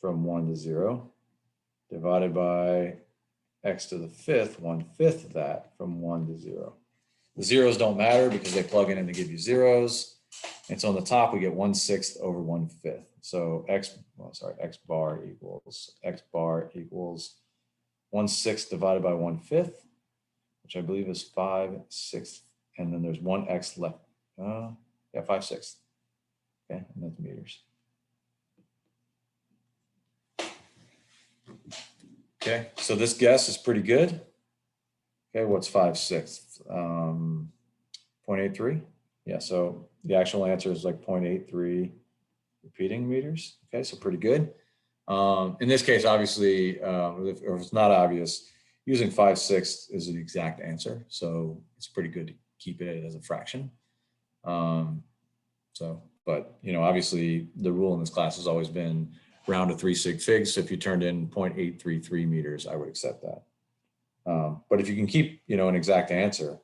from 1 to 0 divided by x to the 5th, 1/5 of that from 1 to 0. The zeros don't matter because they plug in and they give you zeros. And so on the top, we get 1/6 over 1/5. So x bar equals 1/6 divided by 1/5, which I believe is 5/6. And then there's one x left. Yeah, 5/6. Okay, and that's meters. Okay, so this guess is pretty good. Okay, what's 5/6? 0.83. Yeah, so the actual answer is like 0.83 repeating meters. Okay, so pretty good. In this case, obviously, if it's not obvious, using 5/6 is the exact answer. So it's pretty good to keep it as a fraction. But obviously the rule in this class has always been round to 3 sig figs. So if you turned in 0.833 meters, I would accept that. But if you can keep, an exact answer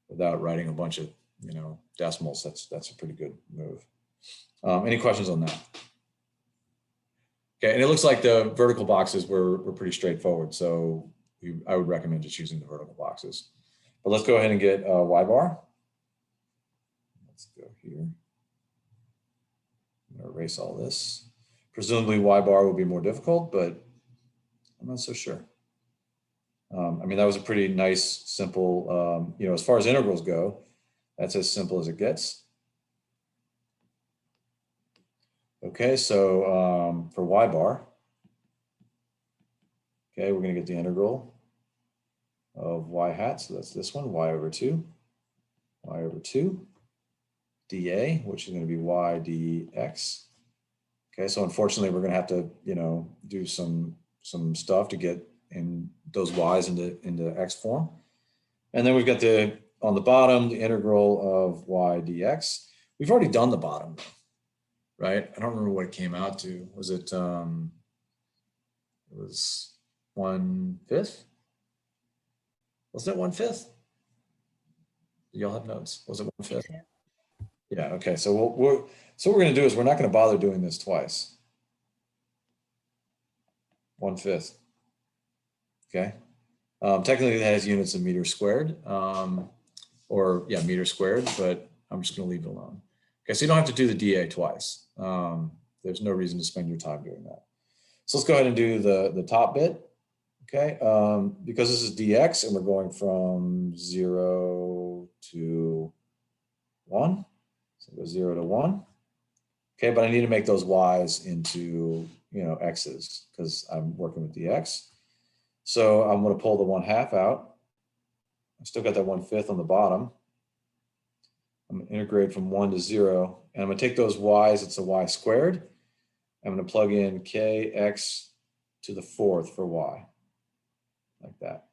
without writing a bunch of, decimals, that's a pretty good move. Any questions on that? Okay, and it looks like the vertical boxes were pretty straightforward. So I would recommend just using the vertical boxes. But let's go ahead and get Y bar. Let's go here. I'm going to erase all this. Presumably Y bar will be more difficult, but I'm not so sure. I mean, that was a pretty nice, simple, as far as integrals go, that's as simple as it gets. Okay, so for Y bar, okay, we're going to get the integral of Y hat. So that's this one, Y over 2, dA, which is going to be Y dx. Okay, so unfortunately, we're going to have to, do some stuff to get in those Y's into X form. And then we've got on the bottom, the integral of Y dx. We've already done the bottom, right? I don't remember what it came out to. Was it, it was 1/5? Wasn't it 1/5? Do y'all have notes? Was it 1/5? Yeah, okay, so what we're going to do is we're not going to bother doing this twice. 1/5. Okay. Technically, that has units of meters squared, meters squared, but I'm just going to leave it alone. Okay, so you don't have to do the dA twice. There's no reason to spend your time doing that. So let's go ahead and do the top bit. Okay, because this is dx and we're going from 0 to 1. So it goes 0 to 1. Okay, but I need to make those y's into x's because I'm working with dx. So I'm going to pull the 1/2 out. I still got that 1/5 on the bottom. I'm going to integrate from 1 to 0, and I'm going to take those y's. It's a y squared. I'm going to plug in kx to the 4th for y, like that.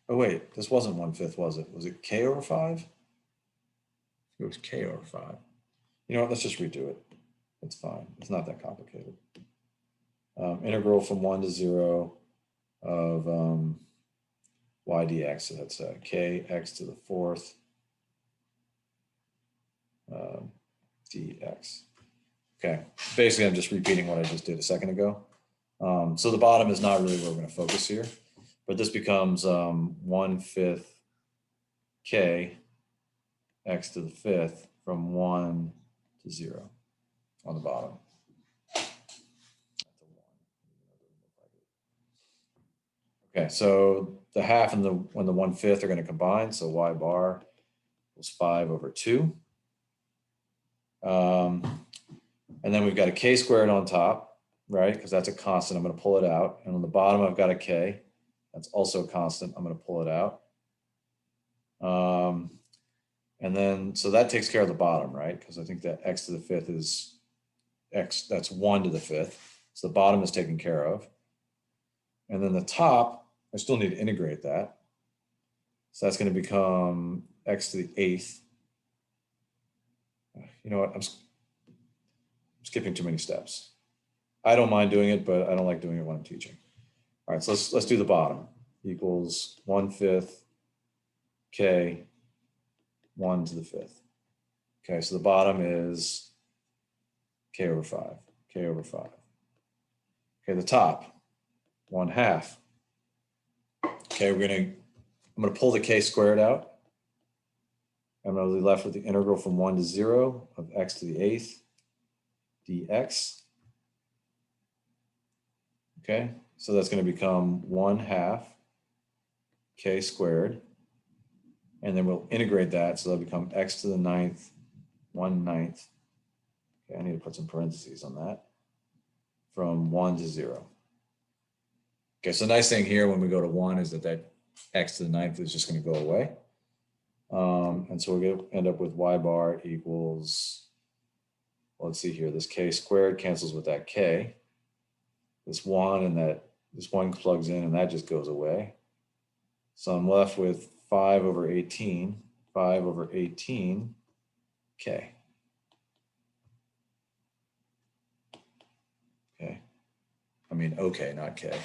Oh wait, this wasn't 1/5, was it? Was it k over 5? It was k over 5. You know what? Let's just redo it. It's fine. It's not that complicated. Integral from 1 to 0 of y dx. So that's kx to the 4th dx. Okay. Basically, I'm just repeating what I just did a second ago. So the bottom is not really where we're going to focus here, but this becomes 1/5 k x to the 5th from 1 to 0 on the bottom. Okay, so the half and the 1/5 are going to combine, so y bar was 5 over 2. And then we've got a k squared on top, right? Because that's a constant. I'm going to pull it out. And on the bottom, I've got a k. That's also a constant. I'm going to pull it out. And then, so that takes care of the bottom, right? Because I think that x to the 5th is x, that's 1 to the 5th. So the bottom is taken care of. And then the top, I still need to integrate that. So that's going to become x to the 8th. You know what? I'm skipping too many steps. I don't mind doing it, but I don't like doing it when I'm teaching. All right, so let's do the bottom. Equals 1/5 k 1 to the 5th. Okay, so the bottom is k over 5. K over 5. Okay, the top, 1/2. Okay, I'm gonna pull the k squared out. I'm going to be left with the integral from 1 to 0 of x to the 8th dx. Okay, so that's going to become 1/2 k squared. And then we'll integrate that, so that'll become x to the 9th, 1/9 Okay, I need to put some parentheses on that. From 1 to 0. Okay, so the nice thing here when we go to 1 is that x to the 9th is just going to go away. And so we're going to end up with y bar equals, well, let's see here, this k squared cancels with that k. This 1 and this 1 plugs in and that just goes away. So I'm left with 5 over 18, 5 over 18 k. Okay. I mean, okay, not k.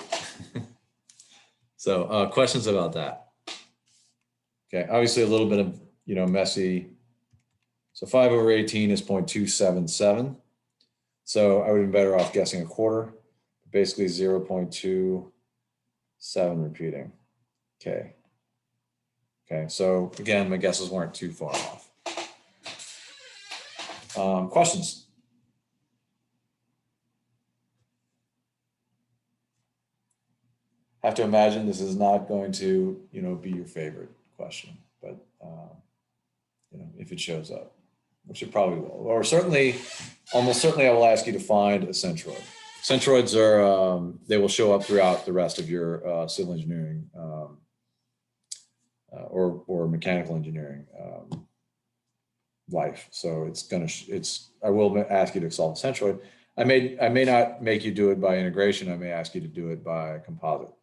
So questions about that? Okay, obviously a little bit of, messy. So 5 over 18 is 0.277. So I would have been better off guessing a quarter. Basically 0.27 repeating. Okay. Okay, so again, my guesses weren't too far off. Questions? Have to imagine this is not going to, be your favorite question, but if it shows up, which it probably will, or certainly, almost certainly, I will ask you to find a centroid. Centroids are they will show up throughout the rest of your civil engineering or mechanical engineering life. So I will ask you to solve a centroid. I may not make you do it by integration. I may ask you to do it by composite.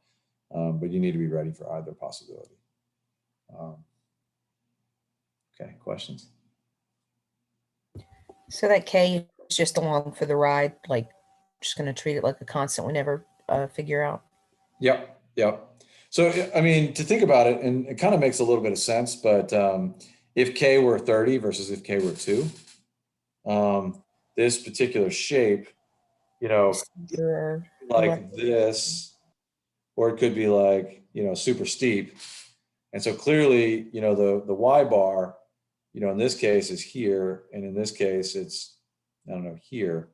But you need to be ready for either possibility. Okay, questions? So that K is just along for the ride, like just going to treat it like a constant we never figure out. Yep. So, I mean, to think about it, and it kind of makes a little bit of sense, but if K were 30 versus if K were 2, this particular shape, like this, or it could be like, super steep. And so clearly, the Y bar, in this case is here. And in this case, it's, I don't know, here.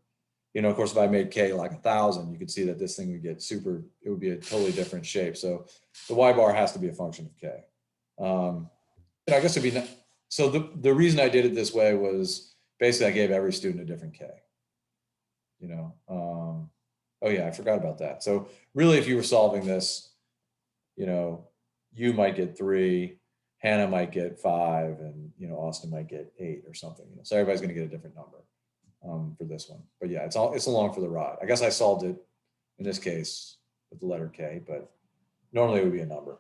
Of course, if I made K like 1,000, you could see that this thing would get it would be a totally different shape. So the Y bar has to be a function of K. I guess it'd be, so the reason I did it this way was basically I gave every student a different K. Oh yeah, I forgot about that. So really, if you were solving this, you might get 3, Hannah might get 5, and Austin might get 8 or something. So everybody's going to get a different number for this one. But yeah, it's along for the ride. I guess I solved it in this case with the letter K, but normally it would be a number.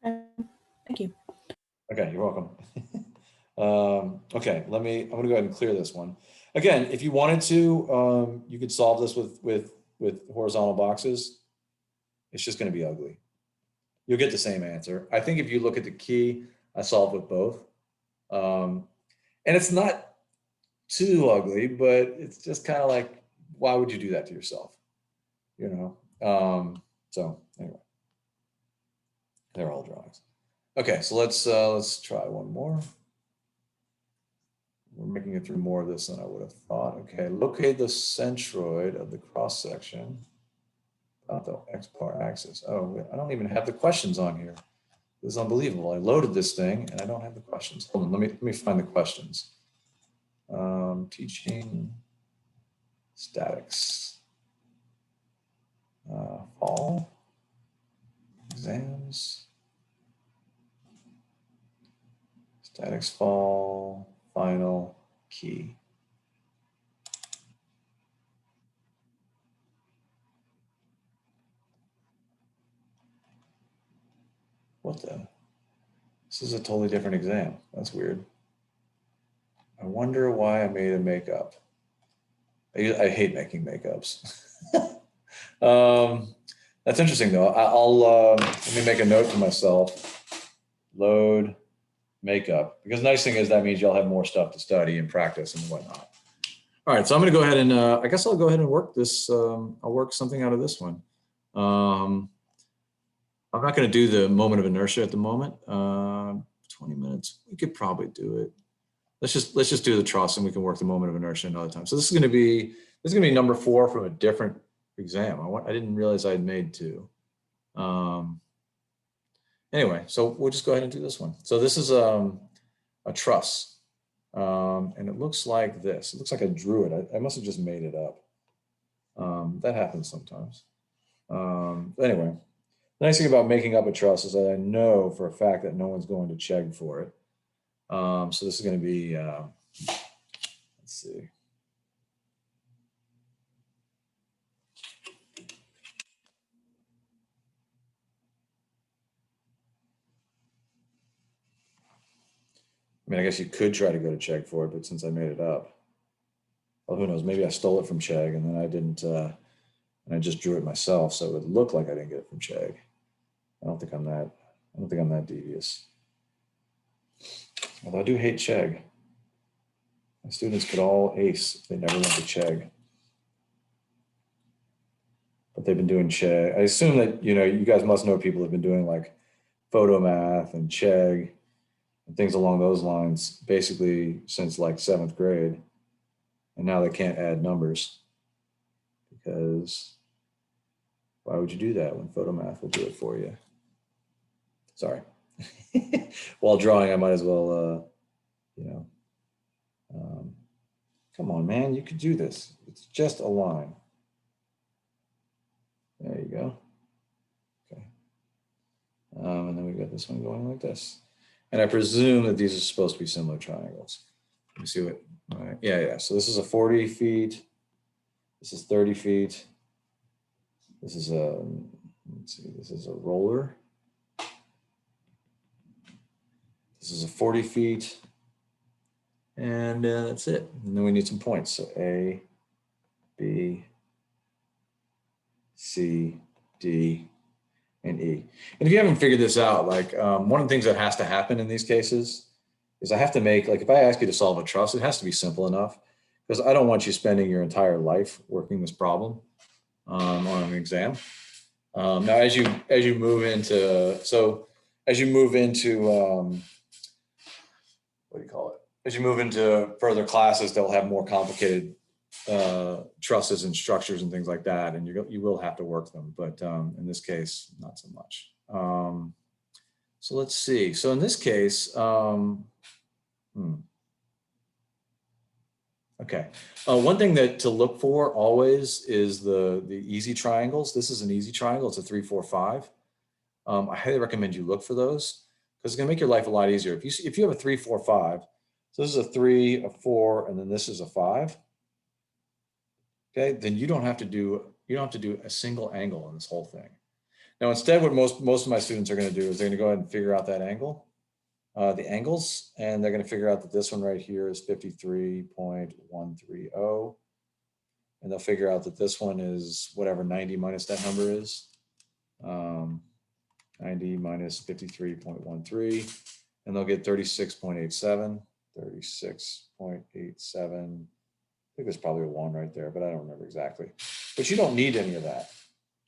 Thank you. Okay, you're welcome. Okay, I'm going to go ahead and clear this one. Again, if you wanted to, you could solve this with horizontal boxes. It's just going to be ugly. You'll get the same answer. I think if you look at the key, I solved with both. And it's not too ugly, but it's just kind of like, why would you do that to yourself? So anyway, they're all drawings. Okay, so let's try one more. We're making it through more of this than I would have thought. Okay, locate the centroid of the cross section about the x bar axis. Oh, I don't even have the questions on here. This is unbelievable. I loaded this thing and I don't have the questions. Hold on, let me find the questions. Teaching statics. Fall exams. Statics fall, final, key. What the? This is a totally different exam. That's weird. I wonder why I made a makeup. I hate making makeups. That's interesting though. I'll let me make a note to myself. Load makeup, because the nice thing is that means y'all have more stuff to study and practice and whatnot. All right, so I'm going to go ahead and I guess I'll go ahead and work this. I'll work something out of this one. I'm not going to do the moment of inertia at the moment. 20 minutes, we could probably do it. Let's just do the truss and we can work the moment of inertia another time. So this is going to be number 4 from a different exam. I didn't realize I had made 2. Anyway, so we'll just go ahead and do this one. So this is a truss. And it looks like this. It looks like I drew it. I must have just made it up. That happens sometimes. Anyway, the nice thing about making up a truss is that I know for a fact that no one's going to chegg for it. So this is going to be, let's see. I mean, I guess you could try to go to chegg for it, but since I made it up, well, who knows? Maybe I stole it from chegg and then I didn't, and I just drew it myself, so it would look like I didn't get it from chegg. I don't think I'm that devious. Although I do hate chegg. My students could all ace if they never went to chegg. But they've been doing chegg. I assume that, you guys must know people have been doing like photo math and chegg and things along those lines, basically since like 7th grade. And now they can't add numbers because why would you do that when photo math will do it for you? Sorry. While drawing, I might as well, come on, man, you could do this. It's just a line. There you go. Okay. And then we've got this one going like this. And I presume that these are supposed to be similar triangles. Let me see what, yeah. So this is a 40 feet. This is 30 feet. This is let's see, this is a roller. This is a 40 feet. And that's it. And then we need some points. So A, B, C, D, and E. And if you haven't figured this out, like one of the things that has to happen in these cases is I have to make, like if I ask you to solve a truss, it has to be simple enough because I don't want you spending your entire life working this problem on an exam. Now, as you move into, what do you call it? As you move into further classes, they'll have more complicated trusses and structures and things like that, and you will have to work them. But in this case, not so much. So let's see. So in this case, okay. One thing that to look for always is the easy triangles. This is an easy triangle. It's a 3, 4, 5. I highly recommend you look for those because it's going to make your life a lot easier. If you have a 3, 4, 5, so this is a 3, a 4, and then this is a 5. Okay, then you don't have to do a single angle in this whole thing. Now, instead, what most of my students are going to do is they're going to go ahead and figure out that angle, the angles, and they're going to figure out that this one right here is 53.130, and they'll figure out that this one is whatever 90 minus that number is, 90 minus 53.13, and they'll get 36.87, 36.87. I think there's probably a 1 right there, but I don't remember exactly. But you don't need any of that.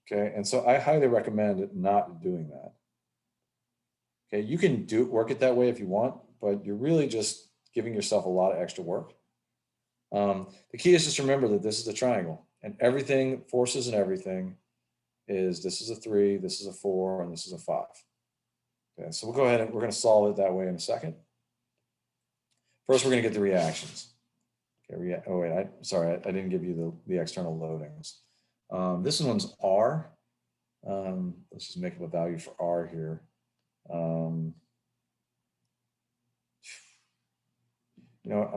Okay. And so I highly recommend not doing that. Okay. You can work it that way if you want, but you're really just giving yourself a lot of extra work. The key is just remember that this is a triangle and everything, forces and everything is this is a 3, this is a 4, and this is a 5. Okay. So we'll go ahead and we're going to solve it that way in a second. First, we're going to get the reactions. Okay, oh wait, I didn't give you the external loadings. This one's R. Let's just make up a value for R here. I'm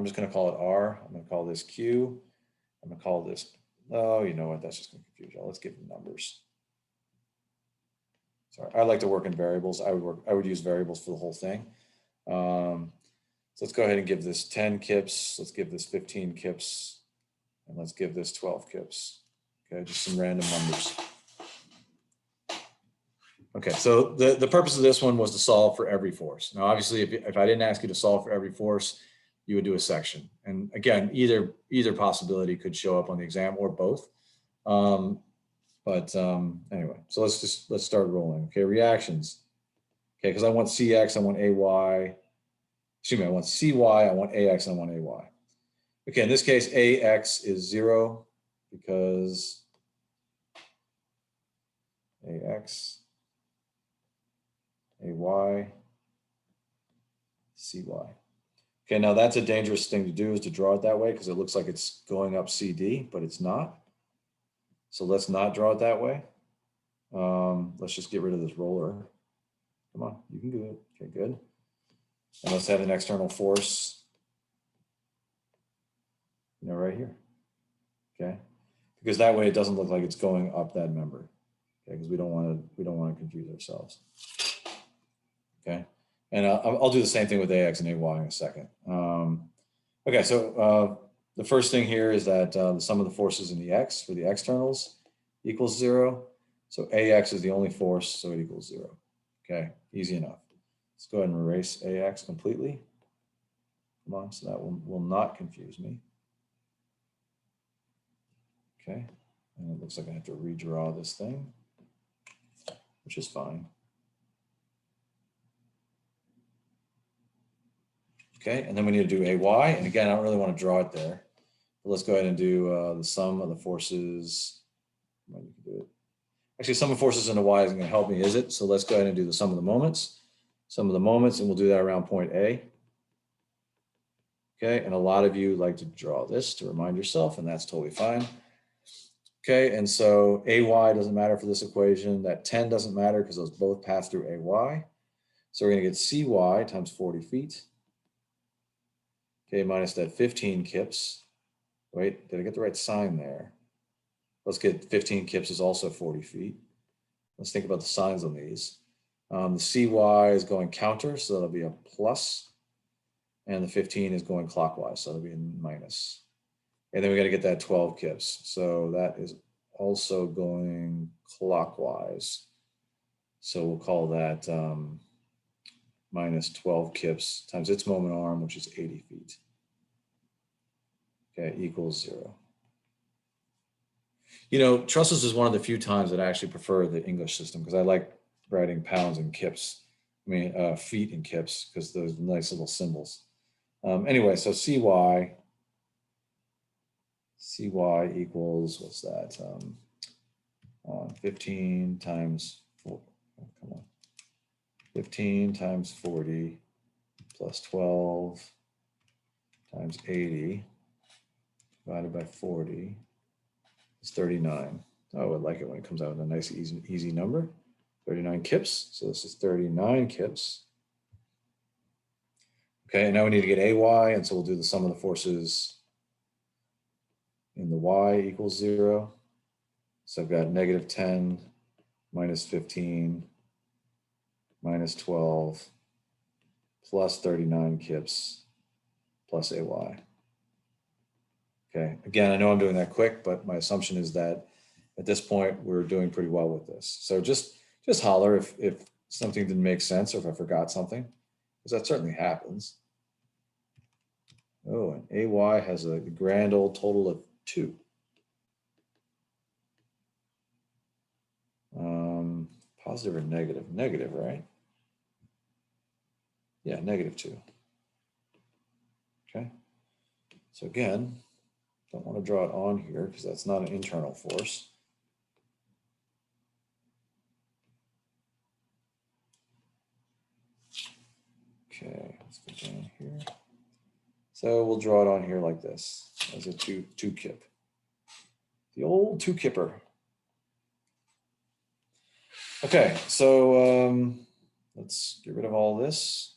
just going to call it R. I'm going to call this Q. I'm going to call this, oh, you know what? That's just going to confuse y'all. Let's give them numbers. Sorry, I like to work in variables. I would use variables for the whole thing. So let's go ahead and give this 10 kips. Let's give this 15 kips. And let's give this 12 kips. Okay, just some random numbers. Okay, so the purpose of this one was to solve for every force. Now, obviously, if I didn't ask you to solve for every force, you would do a section. And again, either possibility could show up on the exam or both. Anyway, so let's start rolling. Okay, reactions. Okay, because I want CX, I want AY. Excuse me, I want CY, I want AX, and I want AY. Okay, in this case, AX is 0 because AX, AY, CY. Okay, now that's a dangerous thing to do, is to draw it that way, because it looks like it's going up CD, but it's not. So let's not draw it that way. Let's just get rid of this roller. Come on, you can do it. Okay, good. And let's have an external force, right here. Okay, because that way it doesn't look like it's going up that member. Okay, because we don't want to confuse ourselves. Okay, and I'll do the same thing with AX and AY in a second. Okay, so the first thing here is that the sum of the forces in the X for the externals equals 0. So AX is the only force, so it equals 0. Okay, easy enough. Let's go ahead and erase AX completely. Come on, so that will not confuse me. Okay, and it looks like I have to redraw this thing, which is fine. Okay, and then we need to do AY, and again, I don't really want to draw it there. But let's go ahead and do the sum of the forces. Well, you can do it. Actually, sum of forces into Y isn't going to help me, is it? So let's go ahead and do the sum of the moments. Sum of the moments, and we'll do that around point A. Okay, and a lot of you like to draw this to remind yourself, and that's totally fine. Okay, and so AY doesn't matter for this equation. That 10 doesn't matter because those both pass through AY. So we're going to get CY times 40 feet. Okay, minus that 15 kips. Wait, did I get the right sign there? Let's get 15 kips is also 40 feet. Let's think about the signs on these. The CY is going counter, so that'll be a plus. And the 15 is going clockwise, so that'll be a minus. And then we got to get that 12 kips. So that is also going clockwise. So we'll call that minus 12 kips times its moment arm, which is 80 feet. Okay, equals 0. Trusses is one of the few times that I actually prefer the English system, because I like writing pounds and kips. Feet and kips, because those nice little symbols. Anyway, so CY equals, what's that? 15 times 4, come on. 15 times 40 plus 12 times 80 divided by 40 is 39. Oh, I like it when it comes out with a nice, easy number. 39 kips. So this is 39 kips. Okay, and now we need to get AY, and so we'll do the sum of the forces in the Y equals 0. So I've got negative 10 minus 15 minus 12 plus 39 kips plus AY. Okay, again, I know I'm doing that quick, but my assumption is that at this point we're doing pretty well with this. So just holler if something didn't make sense or if I forgot something, because that certainly happens. Oh, and AY has a grand old total of 2. Positive or negative? Negative, right? Yeah, negative 2. Okay. So again, don't want to draw it on here because that's not an internal force. Okay, let's go down here. So we'll draw it on here like this as a two kip. The old 2 kipper. Okay, so let's get rid of all this.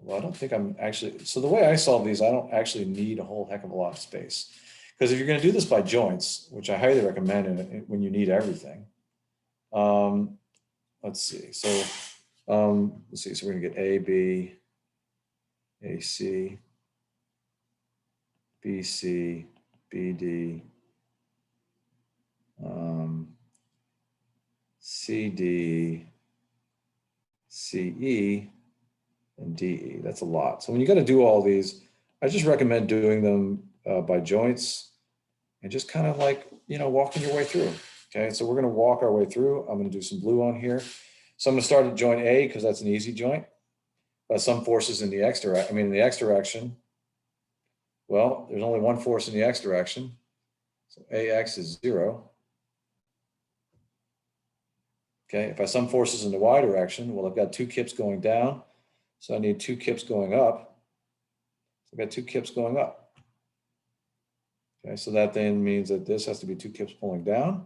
Well, I don't think I'm actually, so the way I solve these, I don't actually need a whole heck of a lot of space. Because if you're going to do this by joints, which I highly recommend when you need everything, let's see. So let's see. So we're going to get AB, AC, BC, BD, CD, CE, and DE. That's a lot. So when you got to do all these, I just recommend doing them by joints and just kind of like, walking your way through. Okay, so we're going to walk our way through. I'm going to do some blue on here. So I'm going to start at joint A because that's an easy joint. Some forces in the X direction. In the X direction. Well, there's only one force in the X direction. So AX is 0. Okay, if I sum forces in the Y direction, well, I've got 2 kips going down. So I need 2 kips going up. So I've got 2 kips going up. Okay, so that then means that this has to be 2 kips pulling down,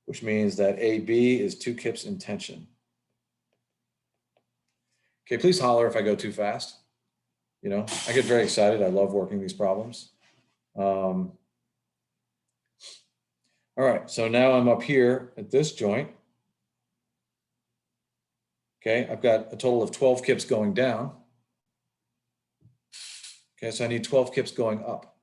which means that AB is 2 kips in tension. Okay, please holler if I go too fast. You know, I get very excited. I love working these problems. All right, so now I'm up here at this joint. Okay, I've got a total of 12 kips going down. Okay, so I need 12 kips going up.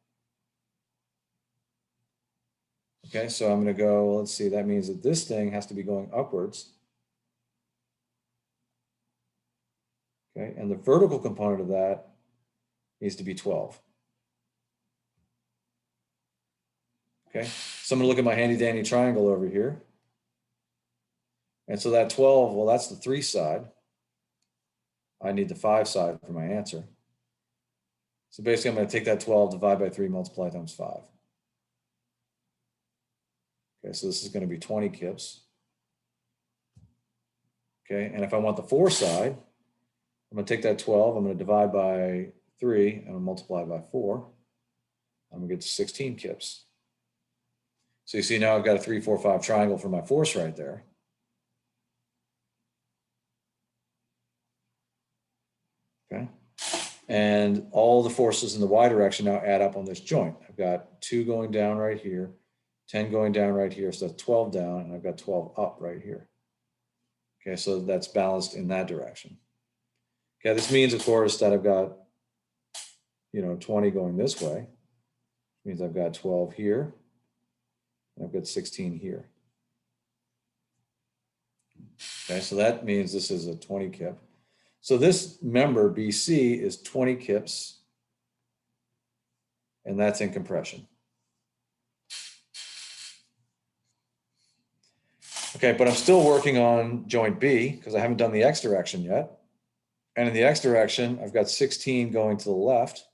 Okay, so I'm going to go, let's see, that means that this thing has to be going upwards. Okay, and the vertical component of that needs to be 12. Okay, so I'm going to look at my handy dandy triangle over here. And so that 12, well, that's the 3 side. I need the 5 side for my answer. So basically, I'm going to take that 12, divide by 3, multiply times 5. Okay, so this is going to be 20 kips. Okay, and if I want the 4 side, I'm going to take that 12, I'm going to divide by 3, and I'm going to multiply by 4. I'm going to get to 16 kips. So you see now I've got a 3, 4, 5 triangle for my force right there. Okay, and all the forces in the y direction now add up on this joint. I've got 2 going down right here, 10 going down right here, so that's 12 down, and I've got 12 up right here. Okay, so that's balanced in that direction. Okay, this means, of course, that I've got, 20 going this way. Which means I've got 12 here, and I've got 16 here. Okay, so that means this is a 20 kip. So this member, BC, is 20 kips, and that's in compression. Okay, but I'm still working on joint B because I haven't done the X direction yet. And in the X direction, I've got 16 going to the left,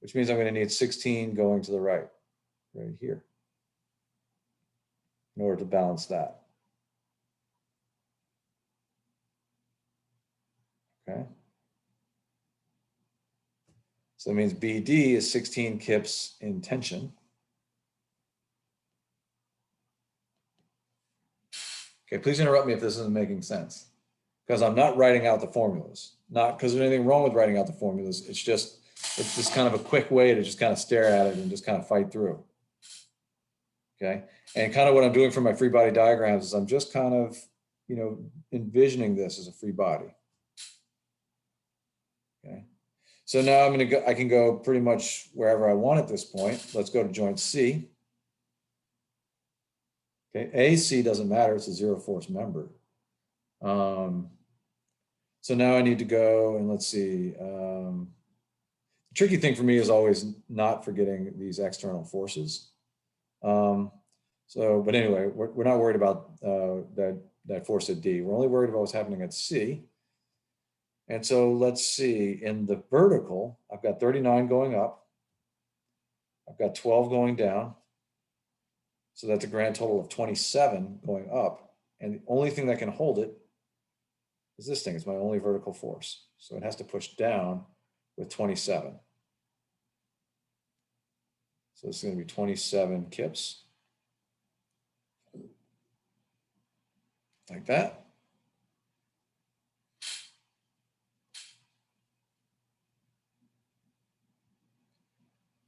which means I'm going to need 16 going to the right here, in order to balance that. Okay. So that means BD is 16 kips in tension. Okay, please interrupt me if this isn't making sense, because I'm not writing out the formulas. Not because there's anything wrong with writing out the formulas. It's just kind of a quick way to just kind of stare at it and just kind of fight through. Okay, and kind of what I'm doing for my free body diagrams is I'm just kind of, envisioning this as a free body. Okay, so now I can go pretty much wherever I want at this point. Let's go to joint C. Okay, AC doesn't matter, it's a zero force member. So now I need to go and let's see. The tricky thing for me is always not forgetting these external forces. But anyway, we're not worried about that force at D. We're only worried about what's happening at C. And so let's see, in the vertical, I've got 39 going up. I've got 12 going down. So that's a grand total of 27 going up. And the only thing that can hold it is this thing. It's my only vertical force. So it has to push down with 27. So it's going to be 27 kips. Like that.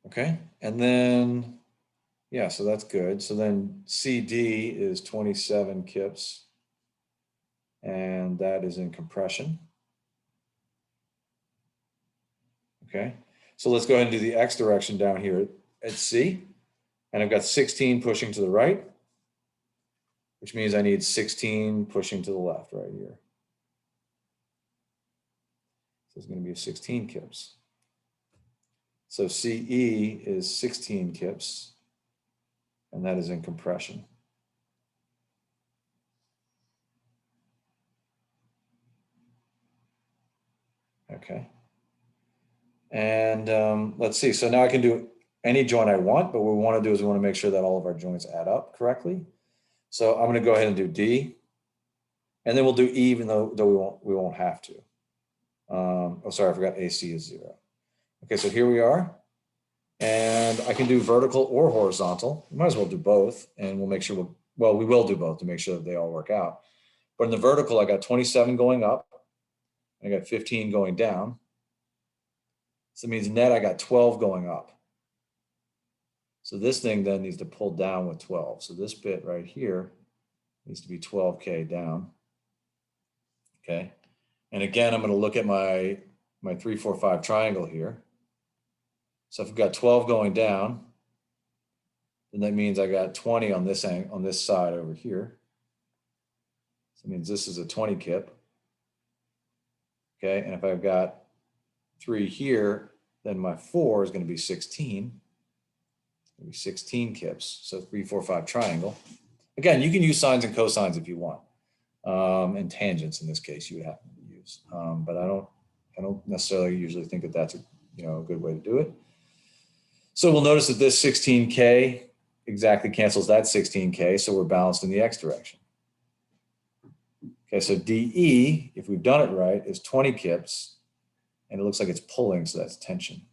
Okay, and then, yeah, so that's good. So then CD is 27 kips, and that is in compression. Okay, so let's go ahead and do the X direction down here at C, and I've got 16 pushing to the right, which means I need 16 pushing to the left right here. So it's going to be 16 kips. So CE is 16 kips, and that is in compression. Okay. And let's see, so now I can do any joint I want, but what we want to do is we want to make sure that all of our joints add up correctly. So I'm going to go ahead and do D, and then we'll do E even though we won't have to. Oh, sorry, I forgot AC is 0. Okay, so here we are. And I can do vertical or horizontal. We might as well do both, and we'll make sure, well, we will do both to make sure that they all work out. But in the vertical, I got 27 going up. I got 15 going down. So it means net I got 12 going up. So this thing then needs to pull down with 12. So this bit right here needs to be 12K down. Okay. And again, I'm going to look at my 3, 4, 5 triangle here. So if I've got 12 going down, then that means I got 20 on this side over here. So it means this is a 20 kip. Okay. And if I've got 3 here, then my 4 is going to be 16. Maybe 16 kips. So 3, 4, 5 triangle. Again, you can use sines and cosines if you want, and tangents in this case you would have to use. But I don't necessarily usually think that that's a good way to do it. So we'll notice that this 16K exactly cancels that 16K, so we're balanced in the x direction. Okay, so DE, if we've done it right, is 20 kips, and it looks like it's pulling, so that's tension.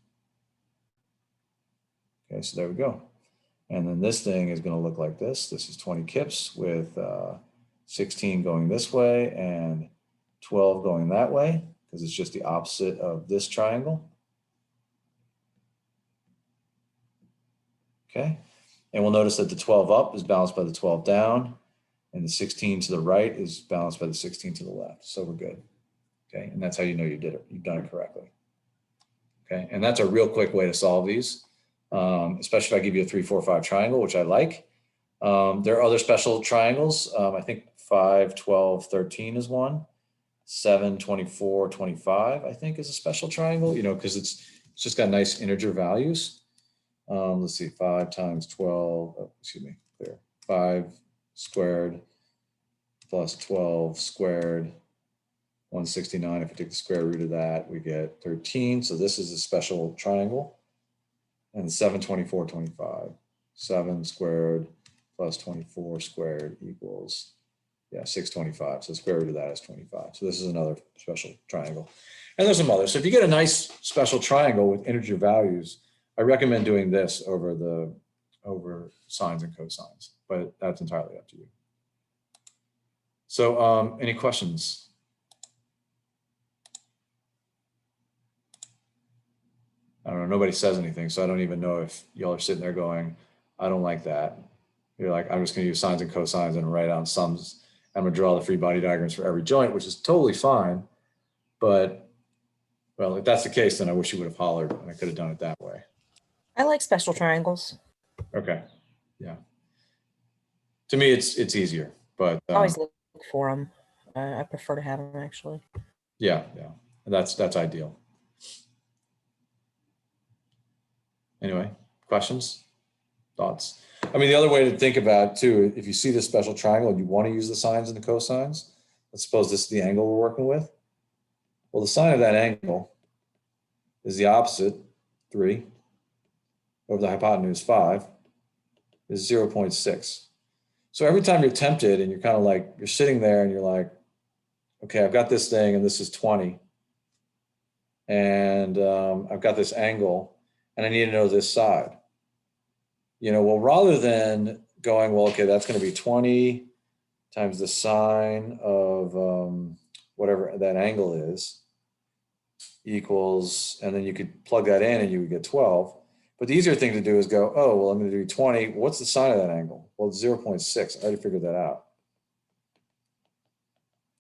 Okay, so there we go. And then this thing is going to look like this. This is 20 kips with 16 going this way and 12 going that way, because it's just the opposite of this triangle. Okay, and we'll notice that the 12 up is balanced by the 12 down, and the 16 to the right is balanced by the 16 to the left. So we're good. Okay, and that's how you know you did it. You've done it correctly. Okay, and that's a real quick way to solve these. Especially if I give you a 3, 4, 5 triangle, which I like. There are other special triangles. I think 5, 12, 13 is one. 7, 24, 25, I think is a special triangle, because it's just got nice integer values. Let's see, 5 times 12, 5 squared plus 12 squared, 169. If we take the square root of that, we get 13. So this is a special triangle. And 7, 24, 25. 7 squared plus 24 squared equals, 625. So the square root of that is 25. So this is another special triangle. And there's some others. So if you get a nice special triangle with integer values, I recommend doing this over sines and cosines, but that's entirely up to you. So any questions? I don't know, nobody says anything, so I don't even know if y'all are sitting there going, I don't like that. You're like, I'm just gonna use sines and cosines and write down sums. I'm gonna draw the free body diagrams for every joint, which is totally fine. But, well, if that's the case, then I wish you would have hollered and I could have done it that way. I like special triangles. Okay, yeah. To me, it's easier, but. I always look for them. I prefer to have them, actually. Yeah, that's ideal. Anyway, questions, thoughts? I mean, the other way to think about it too, if you see this special triangle and you want to use the sines and the cosines, let's suppose this is the angle we're working with. Well, the sine of that angle is the opposite, 3, over the hypotenuse, 5, is 0.6. So every time you're tempted and you're kind of like, you're sitting there and you're like, okay, I've got this thing and this is 20. And I've got this angle and I need to know this side. Well, rather than going, well, okay, that's going to be 20 times the sine of whatever that angle is equals, and then you could plug that in and you would get 12. But the easier thing to do is go, oh, well, I'm going to do 20. What's the sine of that angle? Well, it's 0.6. I already figured that out.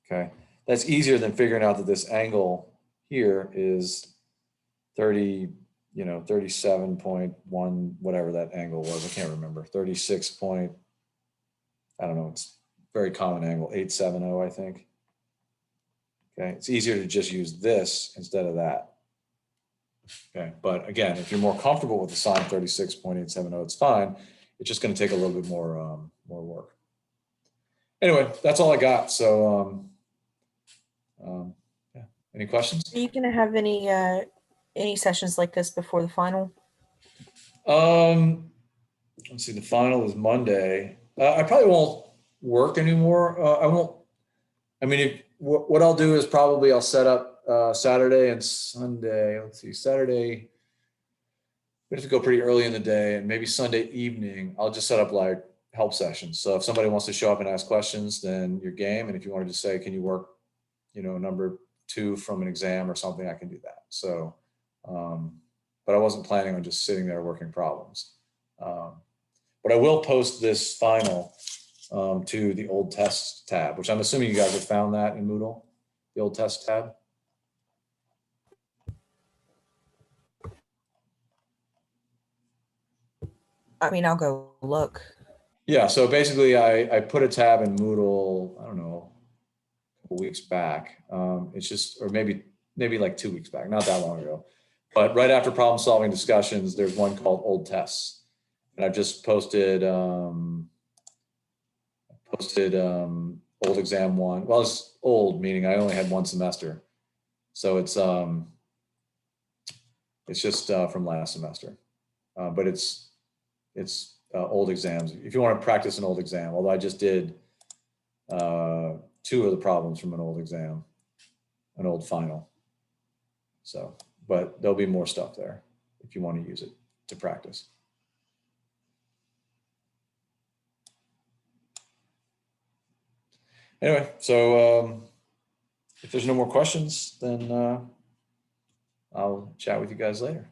Okay. That's easier than figuring out that this angle here is 37.1, whatever that angle was. I can't remember. 36 point, I don't know. It's a very common angle, 870, I think. Okay. It's easier to just use this instead of that. Okay. But again, if you're more comfortable with the sine 36.870, it's fine. It's just going to take a little bit more work. Anyway, that's all I got. So, yeah. Any questions? Are you going to have any sessions like this before the final? Let's see, the final is Monday. I probably won't work anymore. I won't. I mean, what I'll do is probably I'll set up Saturday and Sunday. Let's see, Saturday, we have to go pretty early in the day, and maybe Sunday evening, I'll just set up like help sessions. So if somebody wants to show up and ask questions, then you're game. And if you want to just say, can you work, number 2 from an exam or something, I can do that. So, but I wasn't planning on just sitting there working problems. But I will post this final to the old test tab, which I'm assuming you guys have found that in Moodle, the old test tab. I mean, I'll go look. Yeah, so basically I put a tab in Moodle, I don't know, a couple weeks back. It's just, or maybe like 2 weeks back, not that long ago. But right after problem solving discussions, there's one called old tests. And I've just posted old exam 1. Well, it's old, meaning I only had 1 semester. So it's just from last semester. But it's old exams. If you want to practice an old exam, although I just did 2 of the problems from an old exam, an old final. So, but there'll be more stuff there if you want to use it to practice. Anyway, so if there's no more questions, then I'll chat with you guys later.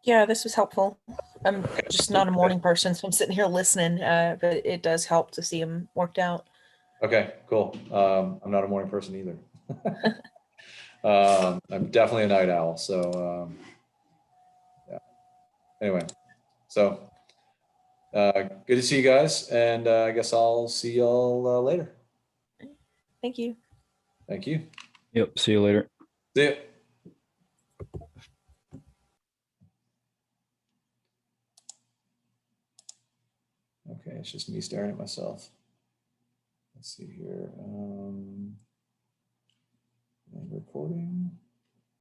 Yeah, this was helpful. I'm just not a morning person, so I'm sitting here listening, but it does help to see them worked out. Okay, cool. I'm not a morning person either. I'm definitely a night owl. So yeah. Anyway, so good to see you guys, and I guess I'll see y'all later. Thank you. Thank you. Yep. See you later. See ya. Okay, it's just me staring at myself. Let's see here. Recording.